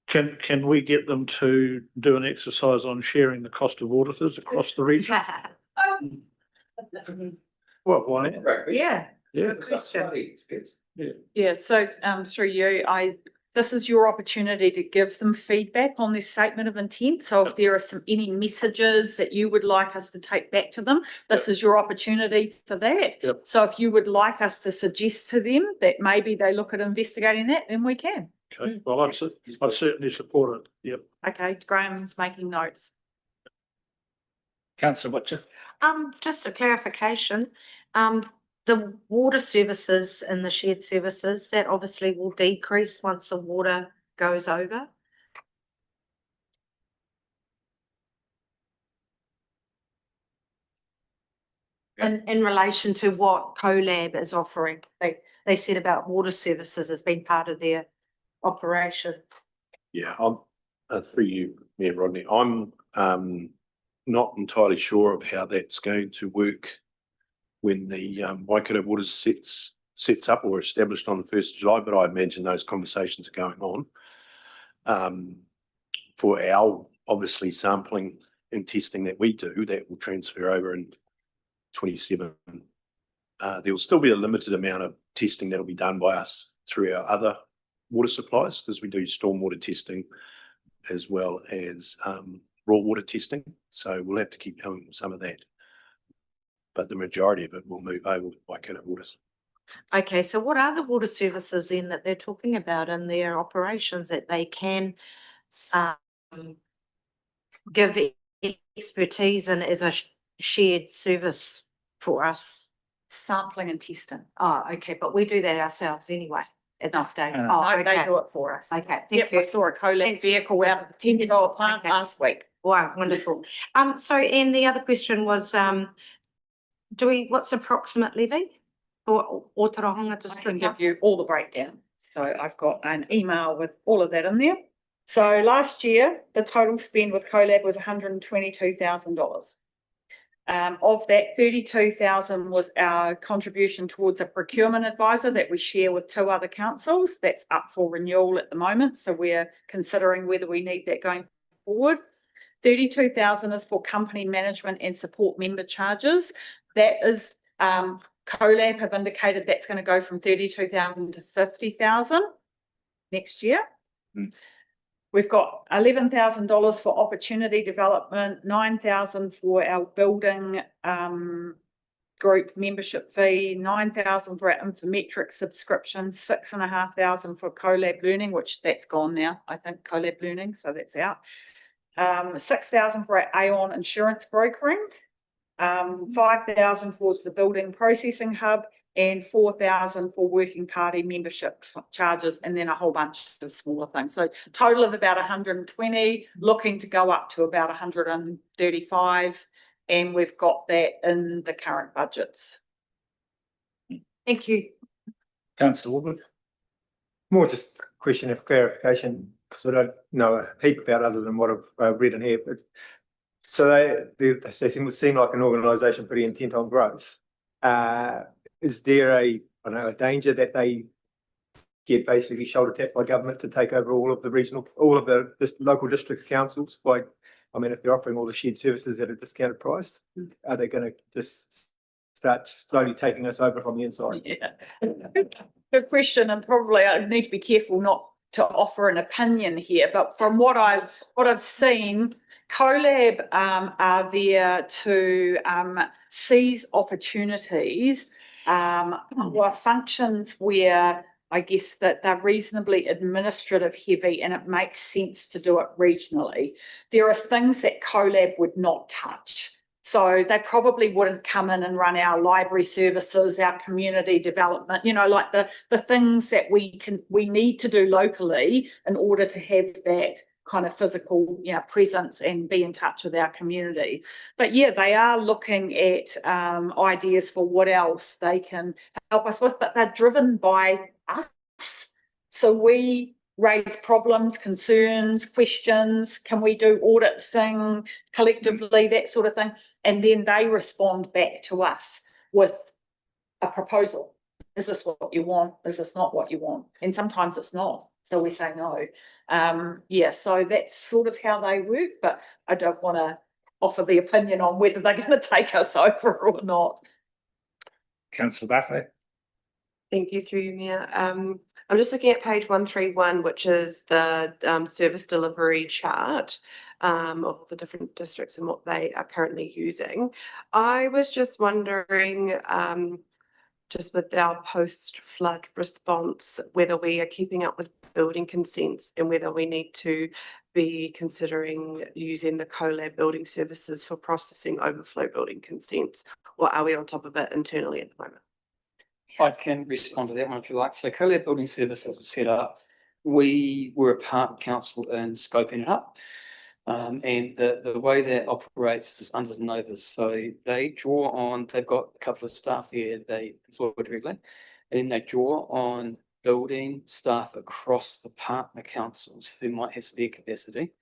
can we get them to do an exercise on sharing the cost of auditors across the region? Well, why not? Yeah. Yeah. Good question. Yeah, so through you, this is your opportunity to give them feedback on their statement of intent. So if there are any messages that you would like us to take back to them, this is your opportunity for that. So if you would like us to suggest to them that maybe they look at investigating that, then we can. Okay, well, I'd certainly support it. Yep. Okay, Graham's making notes. Councillor Butcher. Just a clarification. The water services and the shared services, that obviously will decrease once the water goes over. In relation to what CoLab is offering, they said about water services as being part of their operations. Yeah, I'm through you, Mayor Rodney. I'm not entirely sure of how that's going to work when the Waikato Waters sets up or established on the 1st of July, but I imagine those conversations are going on. For our, obviously, sampling and testing that we do, that will transfer over in 27. There will still be a limited amount of testing that will be done by us through our other water supplies, because we do stormwater testing as well as raw water testing. So we'll have to keep doing some of that. But the majority of it will move over with Waikato Waters. Okay, so what are the water services then that they're talking about in their operations that they can give expertise in as a shared service for us? Sampling and testing. Oh, okay, but we do that ourselves anyway at this stage. No, Oh, they okay. do it for us. Okay, thank Yep, you. I saw a CoLab vehicle out of the $10 plant last week. Wow, wonderful. So, and the other question was, what's the approximate levy for Ōtorohanga I can District give Council? you all the breakdown. So I've got an email with all of that in there. So last year, the total spend with CoLab was $122,000. Of that, 32,000 was our contribution towards a procurement advisor that we share with 2 other councils. That's up for renewal at the moment, so we're considering whether we need that going forward. 32,000 is for company management and support member charges. That is, CoLab have indicated that's going to go from 32,000 to 50,000 next year. We've got $11,000 for opportunity development, 9,000 for our building group membership fee, 9,000 for our Infometric subscription, 6,500 for CoLab Learning, which that's gone now, I think, CoLab Learning, so that's out. 6,000 for our Aon insurance brokering, 5,000 towards the building processing hub, and 4,000 for working party membership charges, and then a whole bunch of smaller things. So total of about 120, looking to go up to about 135, and we've got that in the current budgets. Thank you. Councillor Woodward. More just a question of clarification, because I don't know a heap about other than what I've read in here. But so they seem like an organisation pretty intent on growth. Is there a danger that they get basically shoulder tapped by government to take over all of the local districts councils? I mean, if they're offering all the shared services at a discounted price, are they going to just start slowly taking us over from the inside? Yeah, good question, and probably I need to be careful not to offer an opinion here. But from what I've seen, CoLab are there to seize opportunities or functions where I guess that they're reasonably administrative heavy and it makes sense to do it regionally. There are things that CoLab would not touch. So they probably wouldn't come in and run our library services, our community development, like the things that we need to do locally in order to have that kind of physical presence and be in touch with our community. But yeah, they are looking at ideas for what else they can help us with, but they're driven by us. So we raise problems, concerns, questions, can we do auditing collectively, that sort of thing, and then they respond back to us with a proposal. Is this what you want? Is this not what you want? And sometimes it's not, so we say no. So that's sort of how they work, but I don't want to offer the opinion on whether they're going to take us over or not. Councillor Barclay. Thank you, through you, Mayor. I'm just looking at page 131, which is the service delivery chart of the different districts and what they are currently using. I was just wondering, just with our post-flood response, whether we are keeping up with building consents and whether we need to be considering using the CoLab building services for processing overflow building consents, or are we on top of it internally at the moment? I can respond to that one if you like. So CoLab Building Services was set up. We were a partner council in scoping it up. And the way that operates is unders and overs. So they draw on, they've got a couple of staff there they employ directly, and then they draw on building staff across the partner councils who might have spare capacity.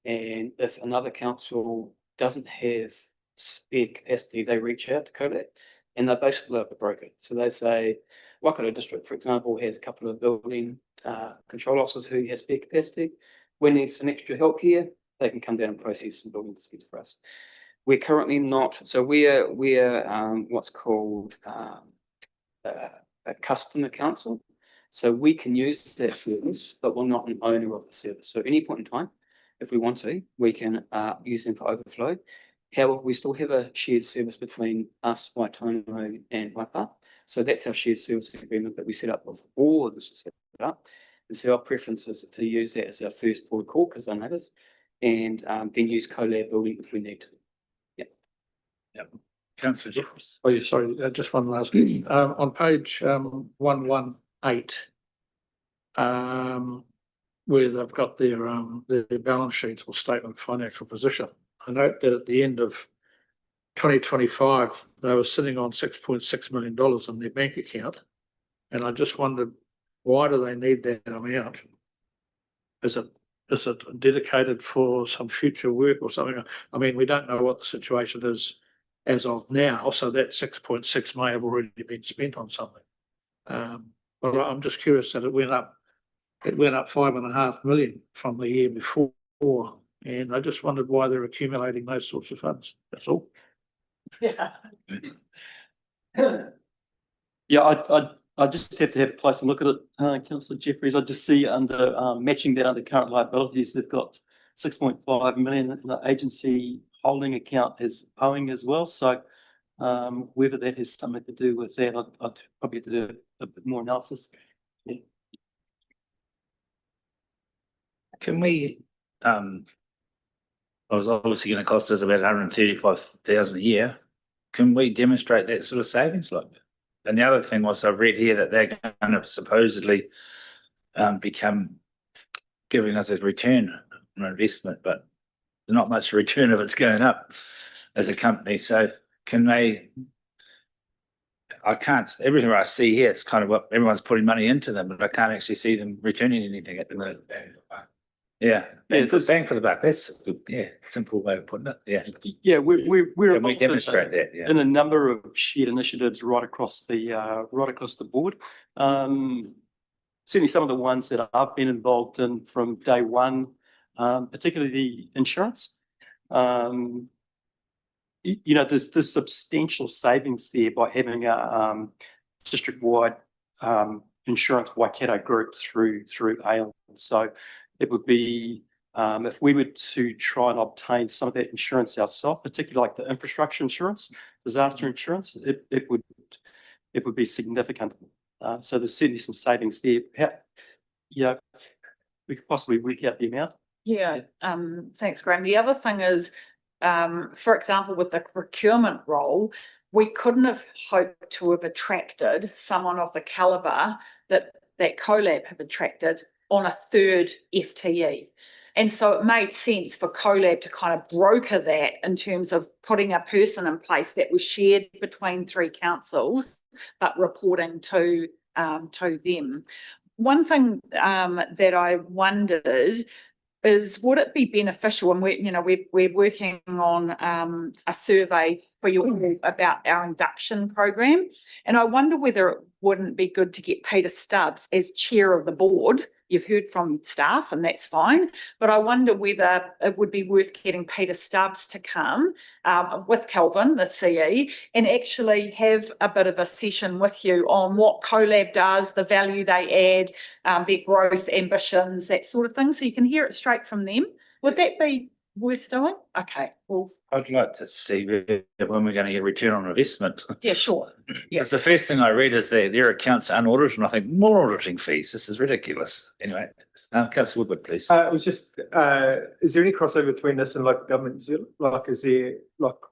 And if another council doesn't have spare capacity, they reach out to CoLab. And they're basically like a broker. So they say, Waikato District, for example, has a couple of building control officers who has spare capacity. We need some extra help here. They can come down and process some building consents for us. We're currently not. So we're what's called a customer council. So we can use that service, but we're not an owner of the service. So at any point in time, if we want to, we can use them for overflow. However, we still have a shared service between us, Waitono, and Waipa. So that's our shared service agreement that we set up before this was set up. And so our preference is to use that as our first port of call because they're neighbours, and then use CoLab building if we need to. Yeah. Councillor Jeffries. Oh, yeah, sorry, just one last question. On page 118, where they've got their balance sheet or statement of financial position, I note that at the end of 2025, they were sitting on $6.6 million in their bank account. And I just wondered, why do they need that amount? Is it dedicated for some future work or something? I mean, we don't know what the situation is as of now, so that 6.6 may have already been spent on something. But I'm just curious that it went up $5.5 million from the year before. And I just wondered why they're accumulating those sorts of funds. That's all. Yeah. Yeah, I just have to have a closer look at it, councillor Jeffries. I just see under matching that under current liabilities, they've got 6.5 million in the agency holding account is owing as well. So whether that has something to do with that, I'd probably have to do a bit more analysis. Yeah. Can we, it was obviously going to cost us about 135,000 a year. Can we demonstrate that sort of savings? Like, and the other thing was I read here that they're going to supposedly become giving us a return on investment, but not much return if it's going up as a company. So can they? I can't. Everything I see here, it's kind of what everyone's putting money into them, but I can't actually see them returning anything at the moment. Yeah, bang for the buck. That's a good, simple way of putting it. Yeah, yeah, we're Can we demonstrate that? Yeah, in a number of shared initiatives right across the board. Certainly, some of the ones that I've been involved in from day one, particularly the insurance. You know, there's substantial savings there by having a district-wide insurance Waikato group through AIL. So it would be if we were to try and obtain some of that insurance ourselves, particularly like the infrastructure insurance, disaster insurance, it would be significant. So there's certainly some savings there. Yeah, we could possibly work out the amount. Yeah, thanks, Graham. The other thing is, for example, with the procurement role, we couldn't have hoped to have attracted someone of the caliber that CoLab have attracted on a third FTE. And so it made sense for CoLab to kind of broker that in terms of putting a person in place that was shared between three councils, but reporting to them. One thing that I wondered is, would it be beneficial, and we're working on a survey for you about our induction program, and I wonder whether it wouldn't be good to get Peter Stubbs as chair of the board. You've heard from staff, and that's fine, but I wonder whether it would be worth getting Peter Stubbs to come with Kelvin, the CE, and actually have a bit of a session with you on what CoLab does, the value they add, their growth ambitions, that sort of thing, so you can hear it straight from them. Would that be worth doing? Okay, well, I'd like to see when we're going to get return on investment. yeah, sure. Yeah. Because the first thing I read is their accounts are unaudited, and I think more auditing fees. This is ridiculous. Anyway, Councillor Woodward, please. It was just, is there any crossover between this and local government?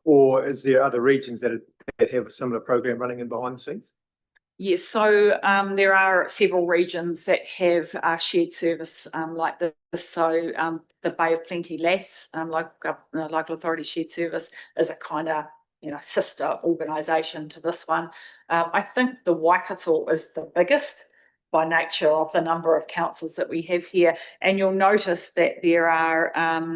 Or is there other regions that have a similar program running in behind the scenes? Yes, so there are several regions that have shared service like this. So the Bay of Plenty LAS, local authority shared service, is a kind of sister organisation to this one. I think the Waikato is the biggest by nature of the number of councils that we have here, and you'll notice that there are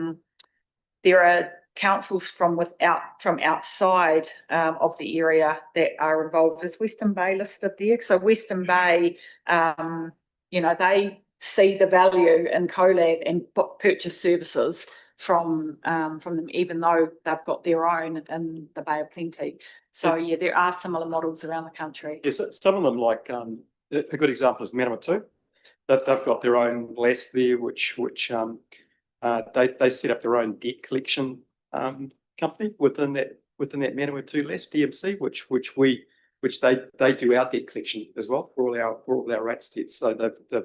councils from outside of the area that are involved. Is Western Bay listed there? So Western Bay, they see the value in CoLab and purchase services from them, even though they've got their own in the Bay of Plenty. So yeah, there are similar models around the country. Yes, some of them, like a good example is Manawatu. They've got their own LAS there, which they set up their own debt collection company within that Manawatu LAS DMC, which they do our debt collection as well for all our rates debts. So they've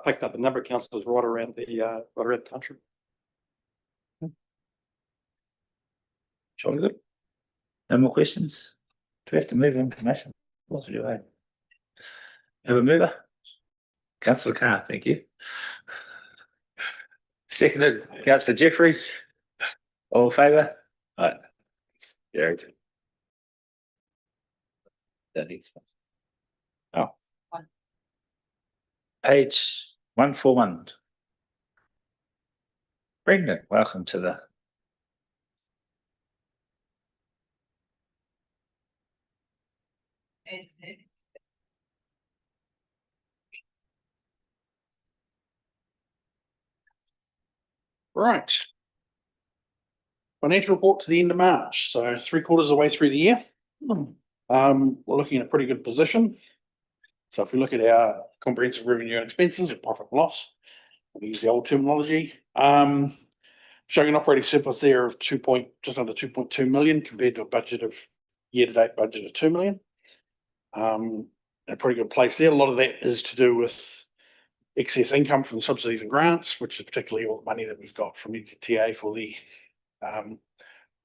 picked up a number of councils right around the country. Jolly good. No more questions? Do we have to move information? What do I have a mover? Councillor Carr, thank you. Seconded, Councillor Jeffries. All in favour? Right. Carried. That needs one. Oh. Page 141. Brendan, welcome to the Right. Financial report to the end of March, so 3/4 of the way through the year. We're looking at a pretty good position. So if we look at our comprehensive revenue and expenses or profit and loss, we'll use the old terminology. Showing an operating surplus there of just under 2.2 million compared to a budget of year-to-date budget of 2 million. A pretty good place there. A lot of that is to do with excess income from subsidies and grants, which is particularly all the money that we've got from NZTA for the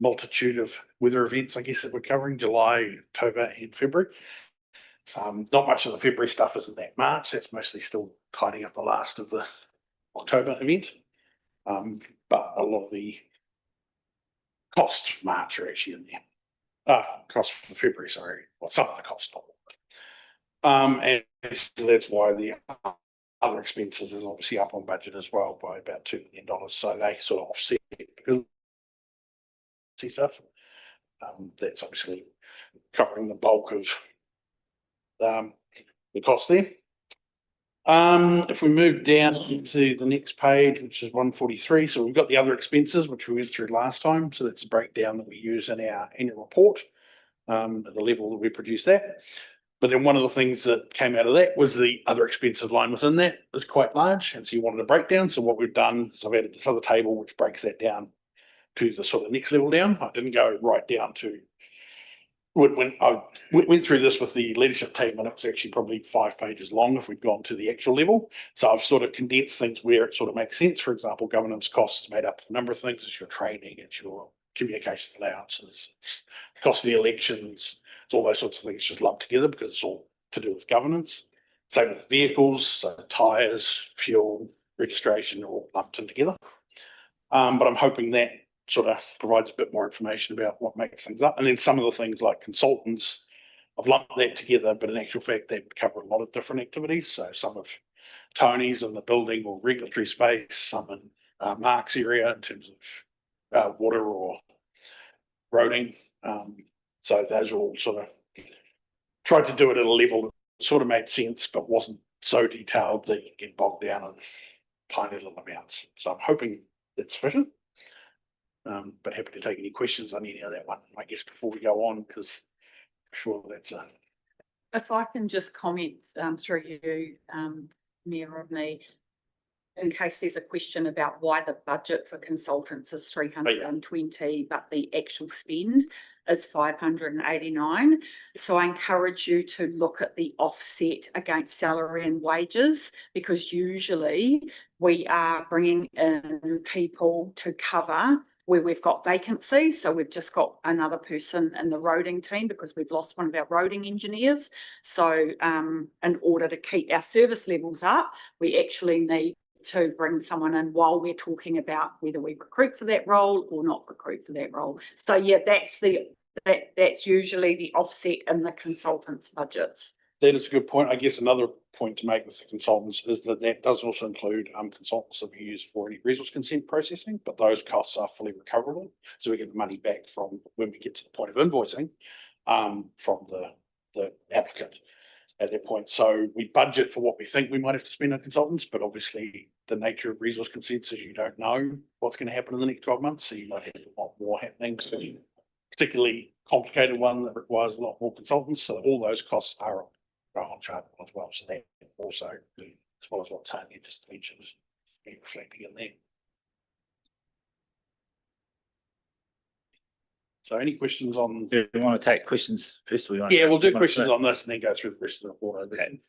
multitude of weather events, I guess, that we're covering, July, October and February. Not much of the February stuff is in that March. That's mostly still tidying up the last of the October event. But a lot of the costs for March are actually in there. Costs for February, sorry. Well, some of the costs, not all. And so that's why the other expenses is obviously up on budget as well by about $2 million. So they sort of offset because stuff. That's obviously covering the bulk of the cost there. If we move down to the next page, which is 143, so we've got the other expenses, which we went through last time. So that's a breakdown that we use in our annual report at the level that we produce that. But then one of the things that came out of that was the other expenses line within that is quite large. And so you wanted a breakdown. So what we've done is I've added this other table, which breaks that down to the sort of next level down. I didn't go right down to when I went through this with the leadership team, and it was actually probably 5 pages long if we'd gone to the actual level. So I've sort of condensed things where it sort of makes sense. For example, governance costs is made up of a number of things. It's your training, it's your communication allowances, it's the cost of the elections, it's all those sorts of things just lumped together because it's all to do with governance. Same with vehicles, so tyres, fuel, registration are all lumped in together. But I'm hoping that sort of provides a bit more information about what makes things up. And then some of the things like consultants, I've lumped that together, but in actual fact, they cover a lot of different activities. So some of Tony's in the building or regulatory space, some in Mark's area in terms of water or roading. So those are all sort of tried to do it at a level that sort of made sense, but wasn't so detailed that you get bogged down in tiny little amounts. So I'm hoping that's sufficient. But happy to take any questions on any of that one, I guess, before we go on, because I'm sure that's a. If I can just comment through you, Mayor Rodney, in case there's a question about why the budget for consultants is 320, but the actual spend is 589. So I encourage you to look at the offset against salary and wages, because usually we are bringing in people to cover where we've got vacancies. So we've just got another person in the roading team because we've lost one of our roading engineers. So in order to keep our service levels up, we actually need to bring someone in while we're talking about whether we recruit for that role or not recruit for that role. So yeah, that's usually the offset in the consultants' budgets. That is a good point. I guess another point to make with the consultants is that that does also include consultants that we use for any resource consent processing, but those costs are fully recoverable. So we get the money back from when we get to the point of invoicing from the applicant at that point. So we budget for what we think we might have to spend on consultants, but obviously the nature of resource consents is you don't know what's going to happen in the next 12 months. So you might have a lot more happening, so particularly complicated one that requires a lot more consultants. So all those costs are on chart as well. So that also, as well as what Tanya just mentioned, is reflecting in there. So any questions on? Do you want to take questions first? Or Yeah, we'll do questions on this and then go through the rest of the report. Okay.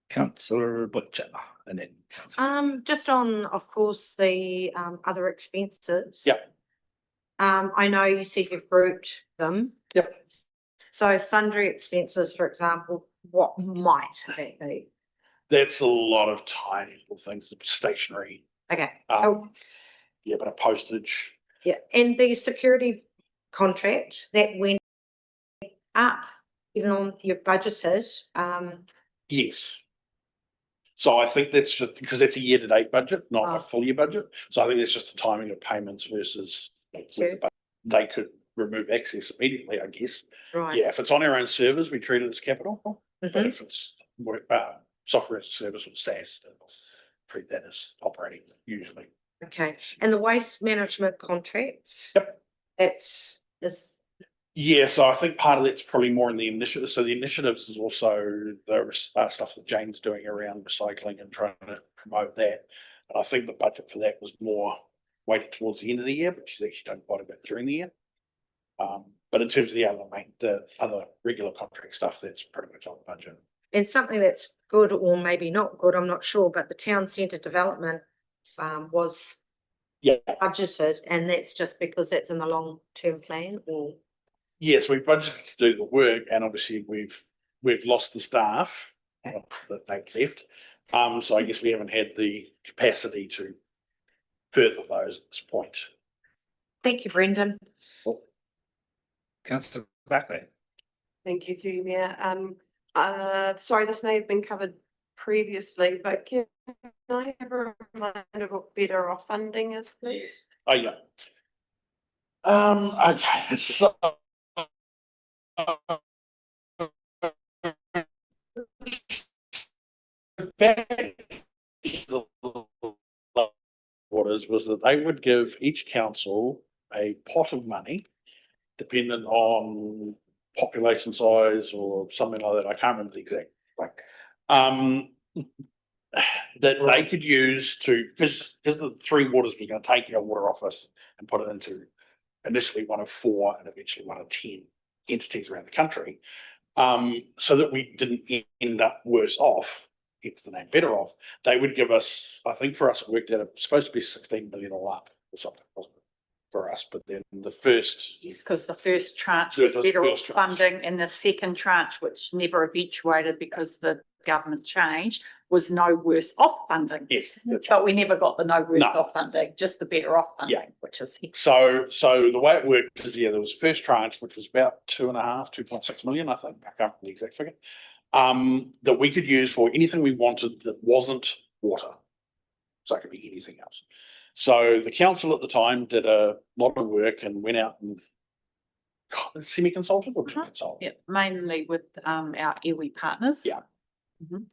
Councillor Butcher, and then. Just on, of course, the other expenses. Yep. I know you said you've grouped them. Yep. So sundry expenses, for example, what might that be? That's a lot of tiny little things, stationery. Okay. Yeah, but a postage. Yeah, and the security contract that went up, even on your budgeted. Yes. So I think that's just because that's a year-to-date budget, not a full year budget. So I think it's just the timing of payments versus they could remove access immediately, I guess. Right. Yeah, if it's on our own servers, we treat it as capital. But if it's software as a service or SaaS, then we'll treat that as operating usually. Okay, and the waste management contracts? Yep. That's Yeah, so I think part of that's probably more in the initiative. So the initiatives is also the stuff that Jane's doing around recycling and trying to promote that. And I think the budget for that was more weighted towards the end of the year, but she's actually done quite a bit during the year. But in terms of the other regular contract stuff, that's pretty much on the budget. And something that's good or maybe not good, I'm not sure, but the town centre development was Yeah. budgeted, and that's just because that's in the long-term plan, or? Yes, we budgeted to do the work, and obviously we've lost the staff that they've left. So I guess we haven't had the capacity to further those at this point. Thank you, Brendan. Councillor Barclay. Thank you, through you, Mayor. Sorry, this may have been covered previously, but can I have a reminder of what better off funding is, please? Oh, yeah. Okay, so orders was that they would give each council a pot of money, dependent on population size or something like that. I can't remember the exact thing. That they could use to, because the Three Waters was going to take our water office and put it into initially one of 4 and eventually one of 10 entities around the country, so that we didn't end up worse off, hence the name Better Off. They would give us, I think for us it worked out, it's supposed to be 16 million all up or something, wasn't it, for us? But then the first, Because the first tranche So was the better off first tranche. funding, and the second tranche, which never eventuated because the government changed, was no worse off funding. yes, that's right. But we never got the no worse No. off funding, just the better off funding, Yeah. which is So the way it worked is, there was a first tranche, which was about 2.6 million, I think. I can't remember the exact figure. That we could use for anything we wanted that wasn't water. So it could be anything else. So the council at the time did a lot of work and went out and semi-consulted or consulted. Yeah, mainly with our iwi partners. Yeah. Mhm.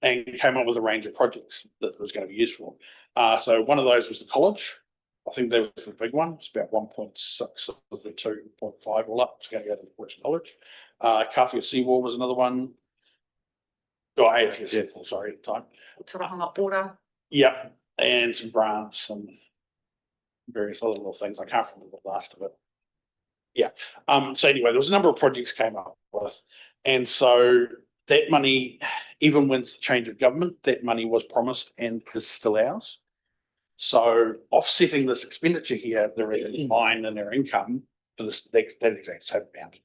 And came up with a range of projects that it was going to be used for. So one of those was the college. I think that was the big one. It's about 1.6 of the 2.5 all up. It's going to go to the West College. Kawhia Seawall was another one. Oh, ASS Seawall, sorry, at the time. Ōtorohanga order. Yeah, and some grants and various other little things. I can't remember the last of it. Yeah. So anyway, there was a number of projects came up with, and so that money, even with the change of government, that money was promised and is still ours. So offsetting this expenditure here, there is line in our income for this that exact same amount.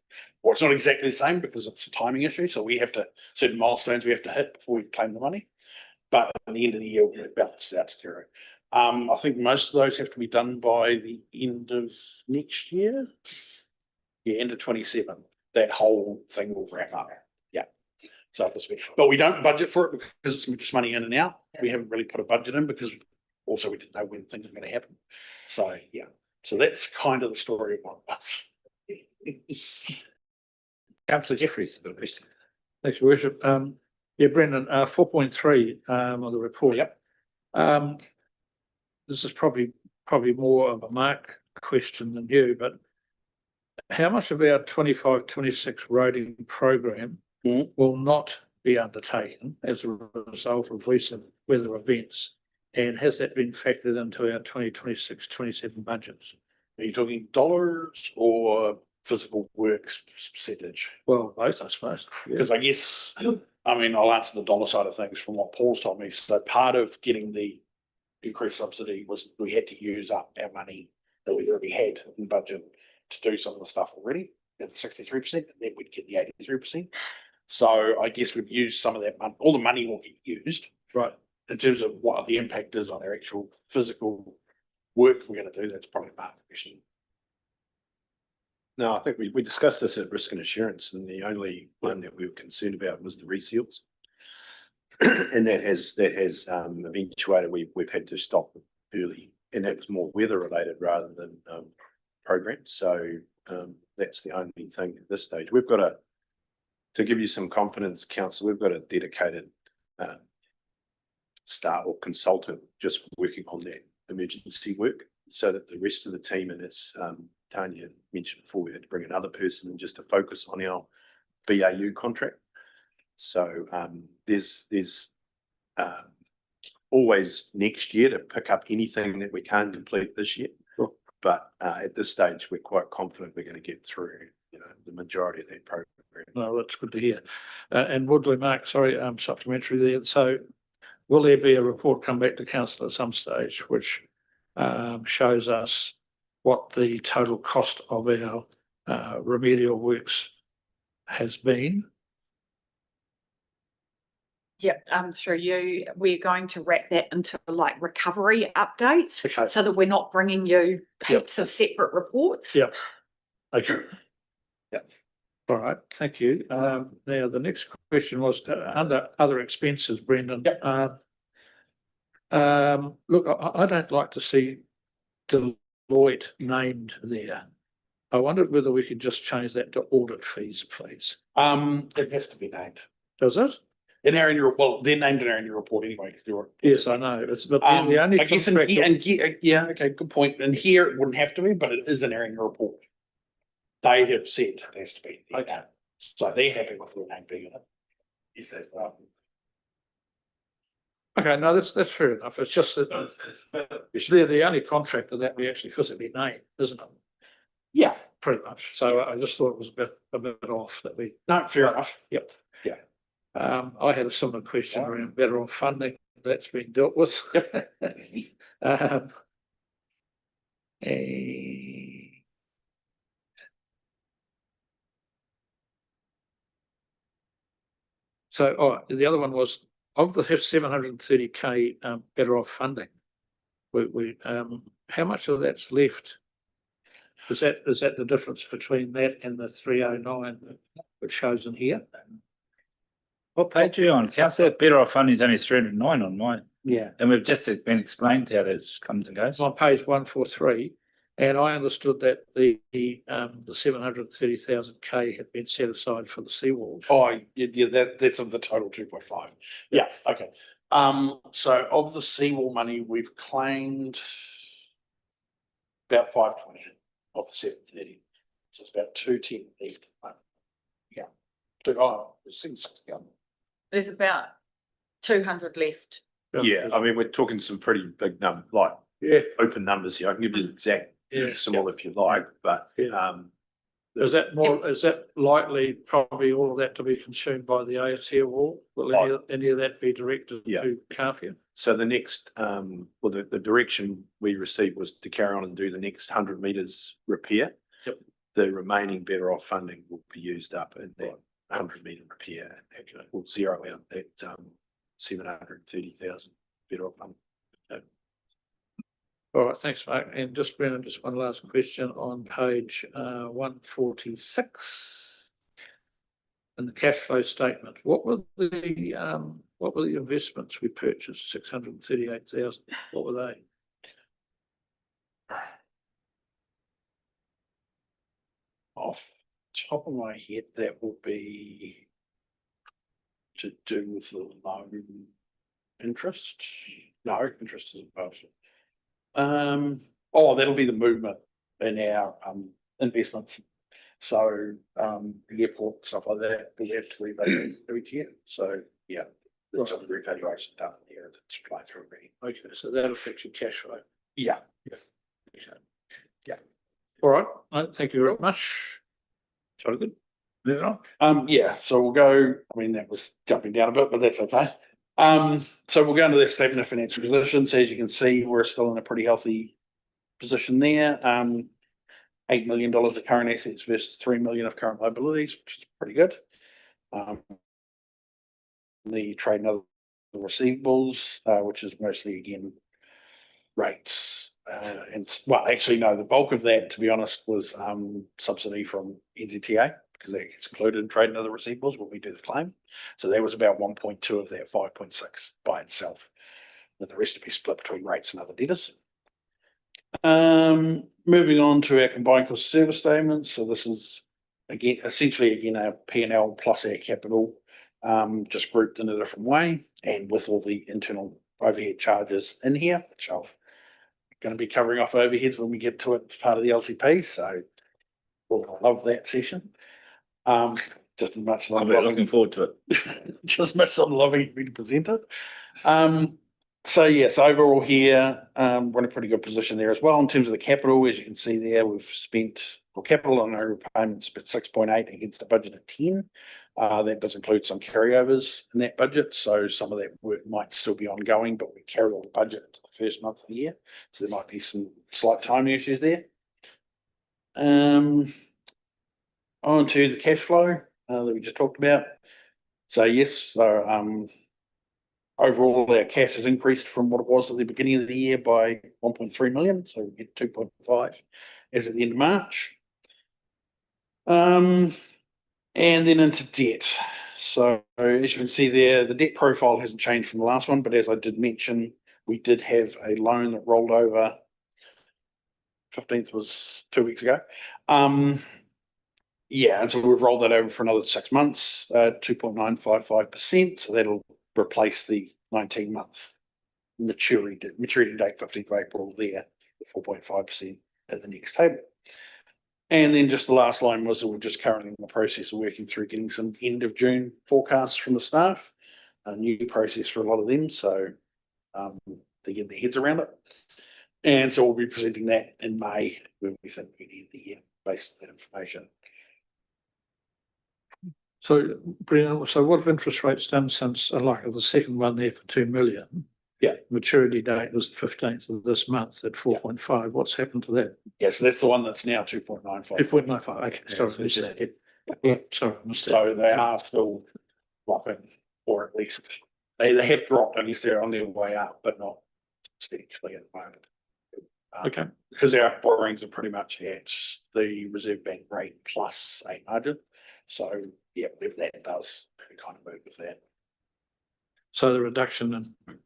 Well, it's not exactly the same because it's a timing issue. So we have to, certain milestones we have to hit before we claim the money. But at the end of the year, we'll balance out to zero. I think most of those have to be done by the end of next year. Yeah, end of 27. That whole thing will wrap up. Yeah. So but we don't budget for it because it's just money in and out. We haven't really put a budget in because also we didn't know when things were going to happen. So yeah. So that's kind of the story of one of us. Councillor Jeffries, a question. Thanks, Your Worship. Yeah, Brendan, 4.3 on the report. Yep. This is probably more of a Mark question than you, but how much of our 25-26 roading program will not be undertaken as a result of recent weather events? And has that been factored into our 2026-27 budgets? Are you talking dollars or physical works percentage? Well, both, I suppose. Because I guess, I mean, I'll answer the dollar side of things from what Paul's told me. So part of getting the increased subsidy was we had to use up our money that we already had in budget to do some of the stuff already at the 63%, and then we'd get the 83%. So I guess we've used some of that money. All the money will get used. Right. In terms of what the impact is on our actual physical work we're going to do, that's probably a part of the question. No, I think we discussed this at Risk and Assurance, and the only one that we were concerned about was the reseals. And that has eventuated. We've had to stop early, and that was more weather related rather than programs. So that's the only thing at this stage. We've got to give you some confidence, Council, we've got a dedicated staff or consultant just working on that emergency work, so that the rest of the team and its Tanya mentioned before, we had to bring another person in just to focus on our BAU contract. So there's always next year to pick up anything that we can't complete this year. Sure. But at this stage, we're quite confident we're going to get through, the majority of that program. No, that's good to hear. And Woodley, Mark, sorry, supplementary there. So will there be a report come back to council at some stage which shows us what the total cost of our remedial works has been? Yep, through you, we're going to wrap that into like recovery updates. Okay. So that we're not bringing you heaps of separate reports. Yep. Okay. Yep. All right, thank you. Now, the next question was under other expenses, Brendan. Yep. Look, I don't like to see Deloitte named there. I wondered whether we could just change that to audit fees, please. It has to be named. Does it? In our annual, well, they're named in our annual report anyway, because they're. Yes, I know. It's but the only I guess contract. yeah, okay, good point. And here it wouldn't have to be, but it is in our annual report. They have said it has to be. Okay. So they're happy with their name being in it. Is that Okay, no, that's fair enough. It's just that they're the only contractor that we actually physically name, isn't it? Yeah, Pretty much. So I just thought it was a bit off that we. no, fair enough. Yep. Yeah. I had a similar question around better off funding. That's been dealt with. Yep. So, the other one was of the 730K better off funding. How much of that's left? Is that the difference between that and the 309 which shows in here? What page are you on? Councillor, better off funding is only 309 on mine. Yeah. And we've just been explained how that comes and goes. It's on page 143, and I understood that the 730,000K had been set aside for the seawalls. Oh, yeah, that's of the total 2.5. Yeah, okay. So of the seawall money, we've claimed about 520 of the 730. So it's about 210 left. Yeah. It's 60. There's about 200 left. Yeah, I mean, we're talking some pretty big numbers, like open numbers here. I can give you the exact decimal if you like, but Is that likely probably all of that to be consumed by the ASR wall? Will any of that be directed to Carfield? so the next, the direction we received was to carry on and do the next 100 metres repair. Yep. The remaining better off funding will be used up in that 100 metre repair. And we'll zero out that 730,000 better off funding. All right, thanks, Mark. And just Brendan, just one last question on page 146 in the cash flow statement. What were the investments we purchased? 638,000. What were they? Off the top of my head, that will be to do with the loan interest. No, interest is above. That'll be the movement in our investments. So the airport, stuff like that, we have to revalue each year. So yeah, there's some revaluation done here that's applied through already. Okay, so that affects your cash flow. Yeah. Yeah. All right. Thank you very much. Sorry, good. Moving on. Yeah, so we'll go, I mean, that was jumping down a bit, but that's okay. So we'll go into the statement of financial position. So as you can see, we're still in a pretty healthy position there. $8 million of current assets versus 3 million of current liabilities, which is pretty good. The trade and other receivables, which is mostly again rates. The bulk of that, to be honest, was subsidy from NZTA, because that gets included in trade and other receivables when we do the claim. So that was about 1.2 of that 5.6 by itself. Then the rest will be split between rates and other debtors. Moving on to our combined cost of service statements. So this is essentially our P&L plus our capital, just grouped in a different way, and with all the internal overhead charges in here, which I've going to be covering off overheads when we get to it as part of the LTP. So we'll love that session. Just as much as I'm looking forward to it. just as much as I'm loving being presented. So yes, overall here, we're in a pretty good position there as well in terms of the capital. As you can see there, we've spent, well, capital on our repayments, but 6.8 against a budget of 10. That does include some carryovers in that budget. So some of that work might still be ongoing, but we carry all the budget into the first month of the year. So there might be some slight timing issues there. On to the cash flow that we just talked about. So yes, so overall our cash has increased from what it was at the beginning of the year by 1.3 million. So we get 2.5 as at the end of March. And then into debt. So as you can see there, the debt profile hasn't changed from the last one, but as I did mention, we did have a loan that rolled over. 15th was 2 weeks ago. Yeah, and so we've rolled that over for another 6 months, 2.955%. So that'll replace the 19-month maturity date, 15th of April there, 4.5% at the next table. And then just the last line was that we're just currently in the process of working through getting some end of June forecasts from the staff, a new process for a lot of them. So they get their heads around it. And so we'll be presenting that in May when we think we need the year based on that information. So, Brendan, so what have interest rates done since, like the second one there for 2 million? Yeah. Maturity date was the 15th of this month at 4.5. What's happened to that? Yeah, so that's the one that's now 2.95. 2.95. Okay, Yeah, sorry, so it's just- yeah, sorry, I missed that. So they are still dropping, or at least they have dropped. I guess they're on their way up, but not substantially at the moment. Okay. Because our borrowings are pretty much at the Reserve Bank rate plus a margin. So yeah, if that does, we kind of move with that. So the reduction in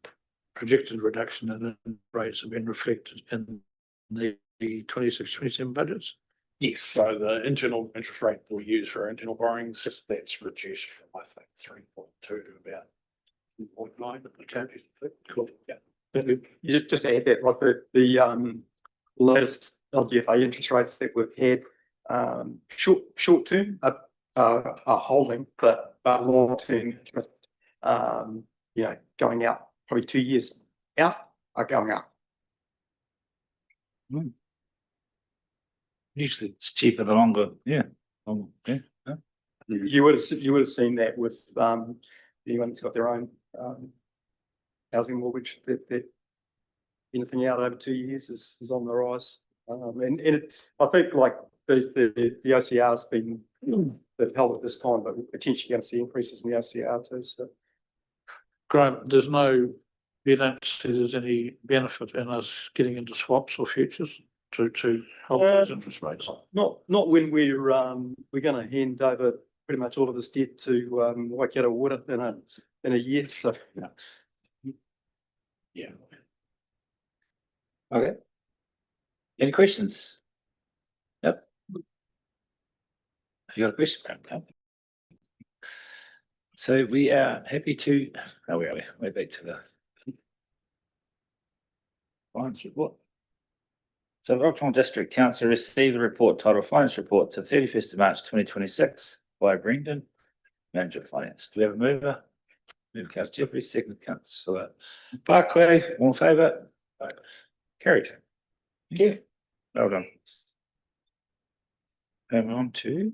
projected reduction in rates have been reflected in the 26-27 budgets? Yes, so the internal interest rate we use for our internal borrowings, that's reduced from I think 3.2 to about 2.9. Okay, Cool. Yeah. Just to add that, like the latest LGFA interest rates that we've had, short term are holding, but long term interest, going out probably 2 years out are going up. Usually it's cheaper the longer, yeah. Yeah. You would have seen that with anyone that's got their own housing mortgage, that anything out over 2 years is on the rise. I think like the OCR has been they've held at this time, but we're potentially going to see increases in the OCR too. So Graham, you don't see there's any benefit in us getting into swaps or futures to help those interest rates? not when we're going to hand over pretty much all of this debt to Waikato Water in a year. So Yeah. Okay. Any questions? Yep. Have you got a question? No. So we are happy to, oh, where are we? We're back to the finance report. So the Ōtorohanga District Council received the report titled Finance Report to 31st of March 2026 by Brendan, Manager of Finance. Do we have a mover? Move Councillor Jeffrey, second Councillor Barclay, all in favour? Carried. Thank you. Well done. Moving on to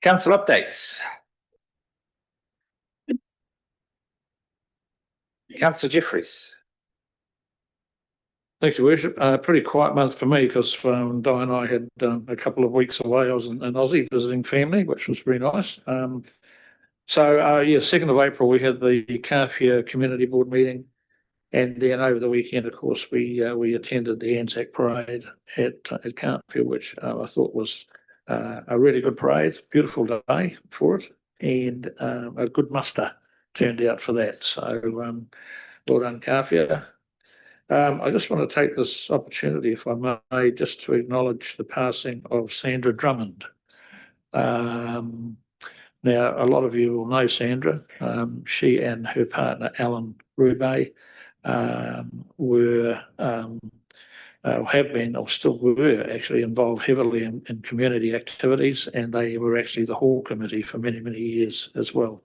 council updates. Councillor Jeffries. Thanks, Your Worship. Pretty quiet month for me because Di and I had a couple of weeks away. I was in Aussie visiting family, which was very nice. So 2nd of April, we had the Kāwhia Community Board meeting. And then over the weekend, of course, we attended the Anzac Parade at Kāwhia, which I thought was a really good parade, beautiful day for it, and a good muster turned out for that. So well done, Kāwhia. I just want to take this opportunity, if I may, just to acknowledge the passing of Sandra Drummond. Now, a lot of you will know Sandra. She and her partner, Alan Rube, were have been or still were actually involved heavily in community activities, and they were actually the hall committee for many, many years as well.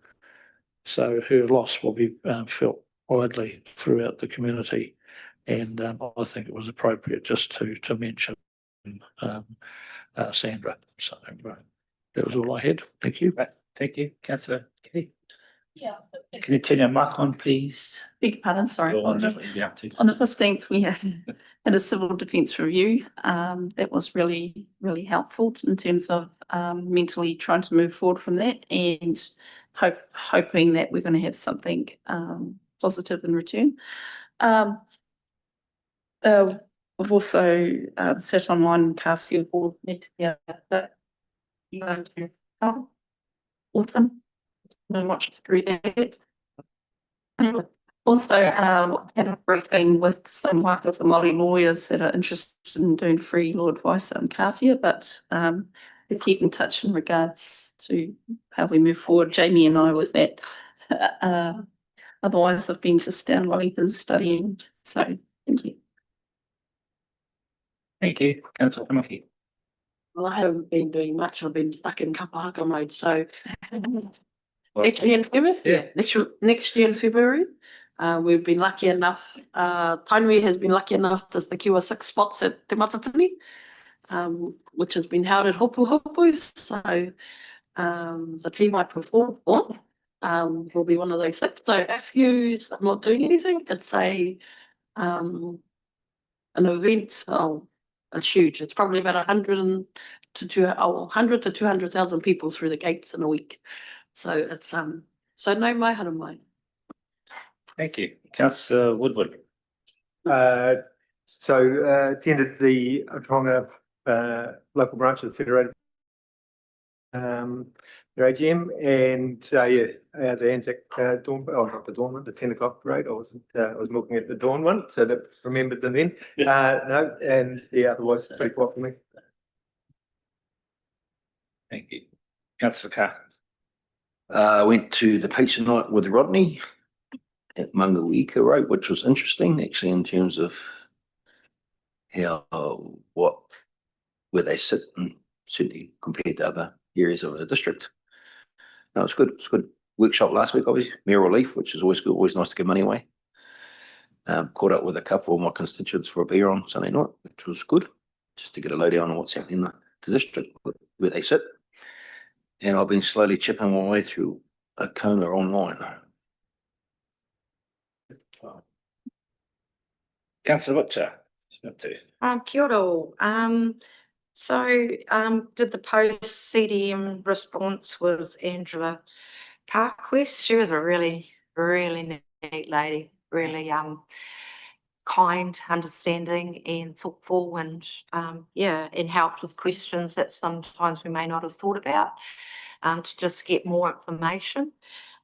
So her loss will be felt widely throughout the community, and I think it was appropriate just to mention Sandra. So that was all I had. Thank you. Right, thank you, councillor Kelly. Yeah. Can you turn your mic on, please? Beg your pardon, sorry. Go on, On just the- leave it up to- on the 15th, we had a civil defence review. That was really, really helpful in terms of mentally trying to move forward from that, and hoping that we're going to have something positive in return. We've also sat online Carfield board meeting, but you guys do awesome. I'm watching through that. Also, had a briefing with some of the Māori lawyers that are interested in doing free law advice in Carfield, but we keep in touch in regards to how we move forward. Jamie and I with that. Otherwise, I've been just down Wellington studying. So, thank you. Thank you, councillor Tamaki. Well, I haven't been doing much. I've been stuck in Kapahaka mode. So Well, next year in February, yeah. next year in February, we've been lucky enough. Tainui has been lucky enough to secure 6 spots at Te Matatini, which has been held at Hopu Hopu. So the team I perform for will be one of those 6. So if you're not doing anything, it's an event. Oh, it's huge. It's probably about 100 to 200,000 people through the gates in a week. So it's so no mai hara mai. Thank you, councillor Woodward. Attended the Ōtorohanga local branch of the Federated their AGM, and the Anzac dawn, not the dawn one, the 10 o'clock parade. I was looking at the dawn one, so that remembered them then. No, and otherwise pretty quiet for me. Thank you, councillor Carr. I went to the pizza night with Rodney at Mangawika Road, which was interesting actually in terms of where they sit, and certainly compared to other areas of the district. No, it's good. It's good. Workshop last week, obviously. Mayor Relief, which is always good, always nice to give money away. Caught up with a couple of my constituents for a beer on Sunday night, which was good, just to get a lowdown on what's happening in the district, where they sit. And I've been slowly chipping my way through a Kona online. Councillor Butcher. Kia ora. Did the post CDM response with Angela Parkwest. She was a really, really neat lady, really kind, understanding and thoughtful, and and helped with questions that sometimes we may not have thought about, to just get more information.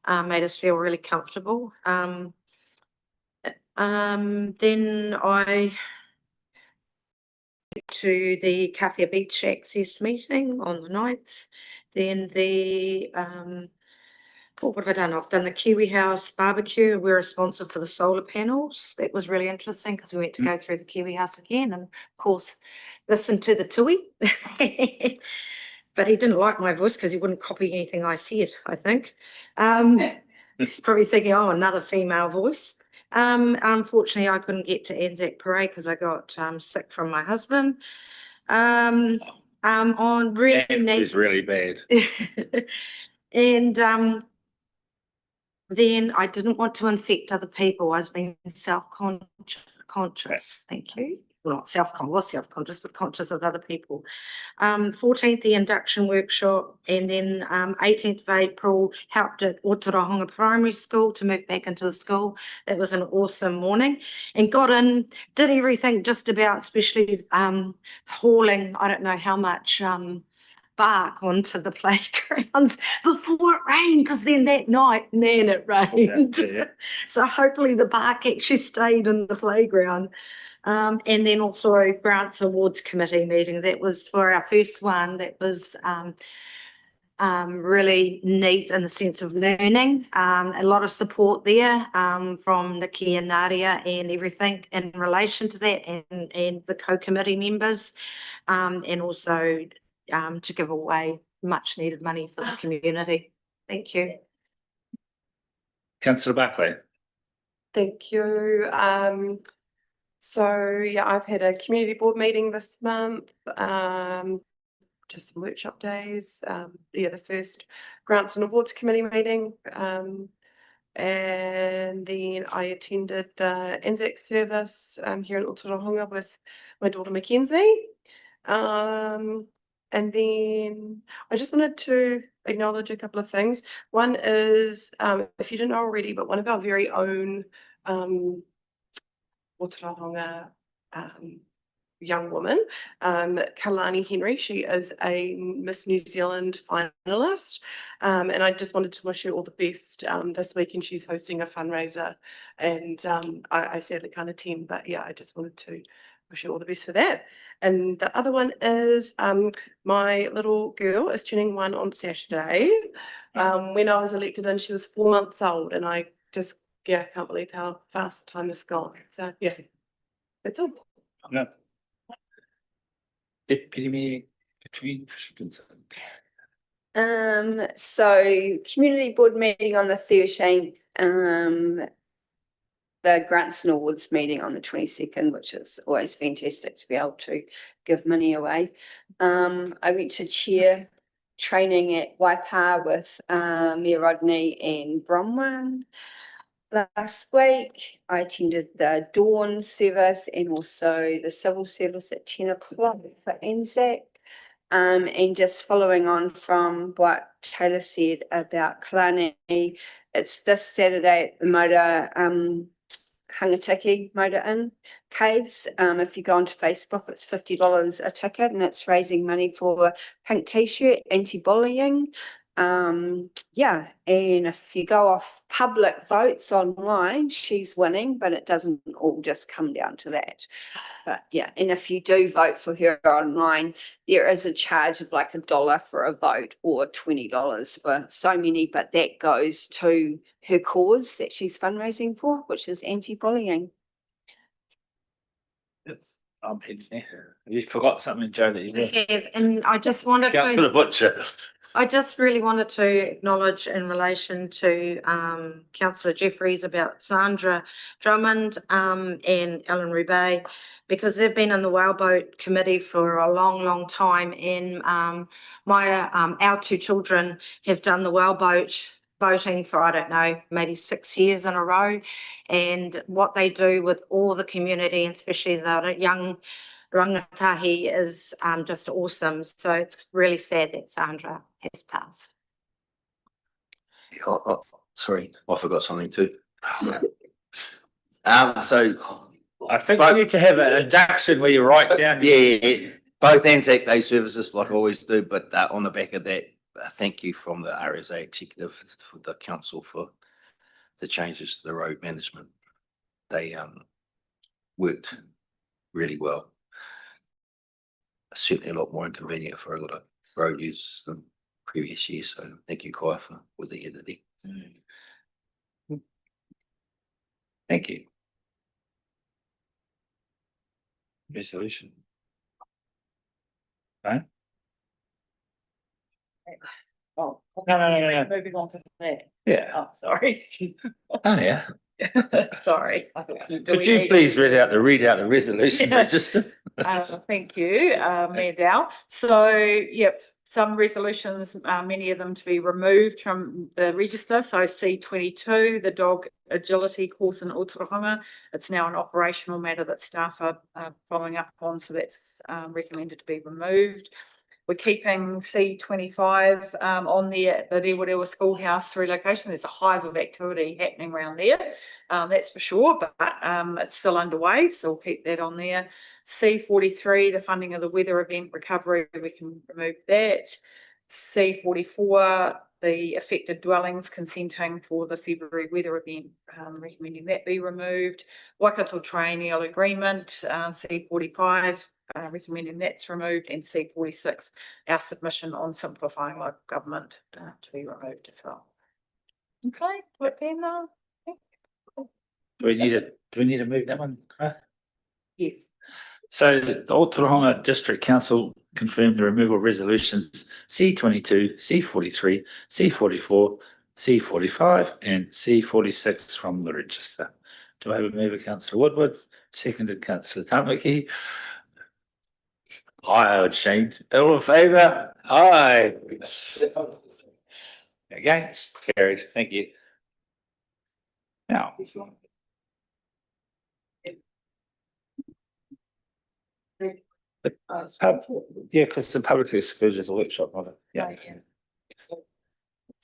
Made us feel really comfortable. Then I went to the Kawhia Beach Access meeting on the 9th. Then what have I done? I've done the Kiwi House barbecue. We're responsible for the solar panels. That was really interesting because we went to go through the Kiwi House again and, of course, listen to the tui. But he didn't like my voice because he wouldn't copy anything I said, I think. He's probably thinking, oh, another female voice. Unfortunately, I couldn't get to Anzac Parade because I got sick from my husband. On really It was really bad. And then I didn't want to infect other people. I was being self-conscious. Thank you. Well, not self-conscious, but conscious of other people. 14th, the induction workshop, and then 18th of April, helped at Ōtorohanga Primary School to move back into the school. That was an awesome morning, and got in, did everything just about, especially hauling, I don't know how much bark onto the playgrounds before it rained, because then that night, man, it rained. Yeah. So hopefully the bark actually stayed in the playground. And then also Grants Awards Committee meeting. That was for our first one. That was really neat in the sense of learning. A lot of support there from Nikki and Nadia and everything in relation to that, and the co-committee members, and also to give away much needed money for the community. Thank you. Councillor Barclay. Thank you. So yeah, I've had a community board meeting this month, just some workshop days. The first grants and awards committee meeting. And then I attended the Anzac service here in Ōtorohanga with my daughter Mackenzie. And then I just wanted to acknowledge a couple of things. One is, if you didn't know already, but one of our very own Ōtorohanga young woman, Kalani Henry, she is a Miss New Zealand finalist. And I just wanted to wish her all the best this week, and she's hosting a fundraiser. And I sadly can't attend, but yeah, I just wanted to wish her all the best for that. And the other one is my little girl is turning 1 on Saturday. When I was elected in, she was 4 months old, and I just, yeah, can't believe how fast the time has gone. So yeah, that's all. No. Deputy Mayor Katrina Christensen. So community board meeting on the 13th, the grants and awards meeting on the 22nd, which is always fantastic to be able to give money away. I went to chair training at Waipa with Mayor Rodney and Bronwyn last week. I attended the dawn service and also the civil service at 10 o'clock for Anzac. And just following on from what Taylor said about Kalani, it's this Saturday at the Hangatiki Motor Inn Caves. If you go onto Facebook, it's $50 a ticket, and it's raising money for Pink T-shirt, anti-bullying. Yeah, and if you go off public votes online, she's winning, but it doesn't all just come down to that. But yeah, and if you do vote for her online, there is a charge of like $1 for a vote or $20 for so many, but that goes to her cause that she's fundraising for, which is anti-bullying. I'm heading there. You forgot something, Joe, that you did. Yeah, and I just wanted Councillor to, Butcher. I just really wanted to acknowledge in relation to Councillor Jeffries about Sandra Drummond and Ellen Roubaix, because they've been in the whaleboat committee for a long, long time, and our 2 children have done the whaleboat boating for, I don't know, maybe 6 years in a row. And what they do with all the community, and especially the young rangatahi, is just awesome. So it's really sad that Sandra has passed. Oh, sorry, I forgot something too. So I think we need to have an induction where you write down. yeah, both Anzac Day services like I always do, but on the back of that, thank you from the RSA executive for the council for the changes to the road management. They worked really well. Certainly a lot more inconvenient for a lot of road users than previous years. So thank you, Kai, for the editing. Thank you. Resolution. Right? Oh, No. moving on to that. Yeah. Oh, sorry. Oh, yeah. Sorry. Could you please read out the resolution Yeah. register? Thank you, Mayor Dow. So, yep, some resolutions, many of them to be removed from the register. So C22, the dog agility course in Ōtorohanga, it's now an operational matter that staff are following up on, so that's recommended to be removed. We're keeping C25 on there, the Rewarewa Schoolhouse relocation. There's a hive of activity happening around there, that's for sure, but it's still underway, so we'll keep that on there. C43, the funding of the weather event recovery, we can remove that. C44, the affected dwellings consenting for the February weather event, recommending that be removed. Waikato Triennial Agreement, C45, recommending that's removed, and C46, our submission on simplifying local government to be removed as well. Okay, but then, Do we need to move that one? yes. So the Ōtorohanga District Council confirmed the removal of resolutions C22, C43, C44, C45 and C46 from the register. Do I have a mover, councillor Woodward, seconded councillor Tamaki? I would change. All in favour? Aye. Against? Carried. Thank you. Now. Yeah, because the publicly excluded is a workshop of it. Yeah.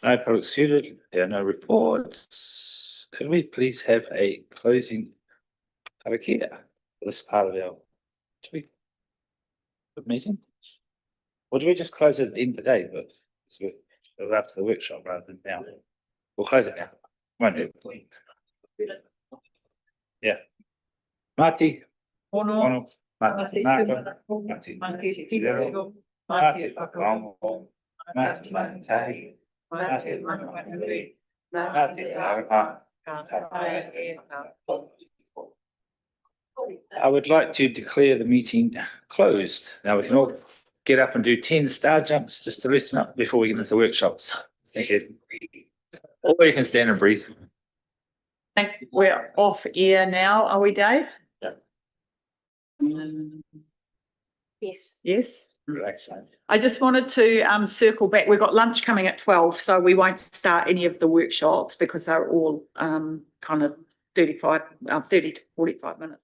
No public excluded. There are no reports. Could we please have a closing public here for this part of our meeting? Or do we just close it at the end of the day, but we're after the workshop rather than now? We'll close it now. Won't do. Yeah. Marty. Ono. Marty. Marco. Marty. Zero. Marty. Wrong. Marty. Marty. Marty. I would like to declare the meeting closed. Now we can all get up and do 10 star jumps just to listen up before we get into the workshops. Thank you. Or you can stand and breathe. We're off air now, are we, Dave? Yes. Yes. Relax. I just wanted to circle back. We've got lunch coming at 12, so we won't start any of the workshops because they're all kind of 30 to 45 minutes.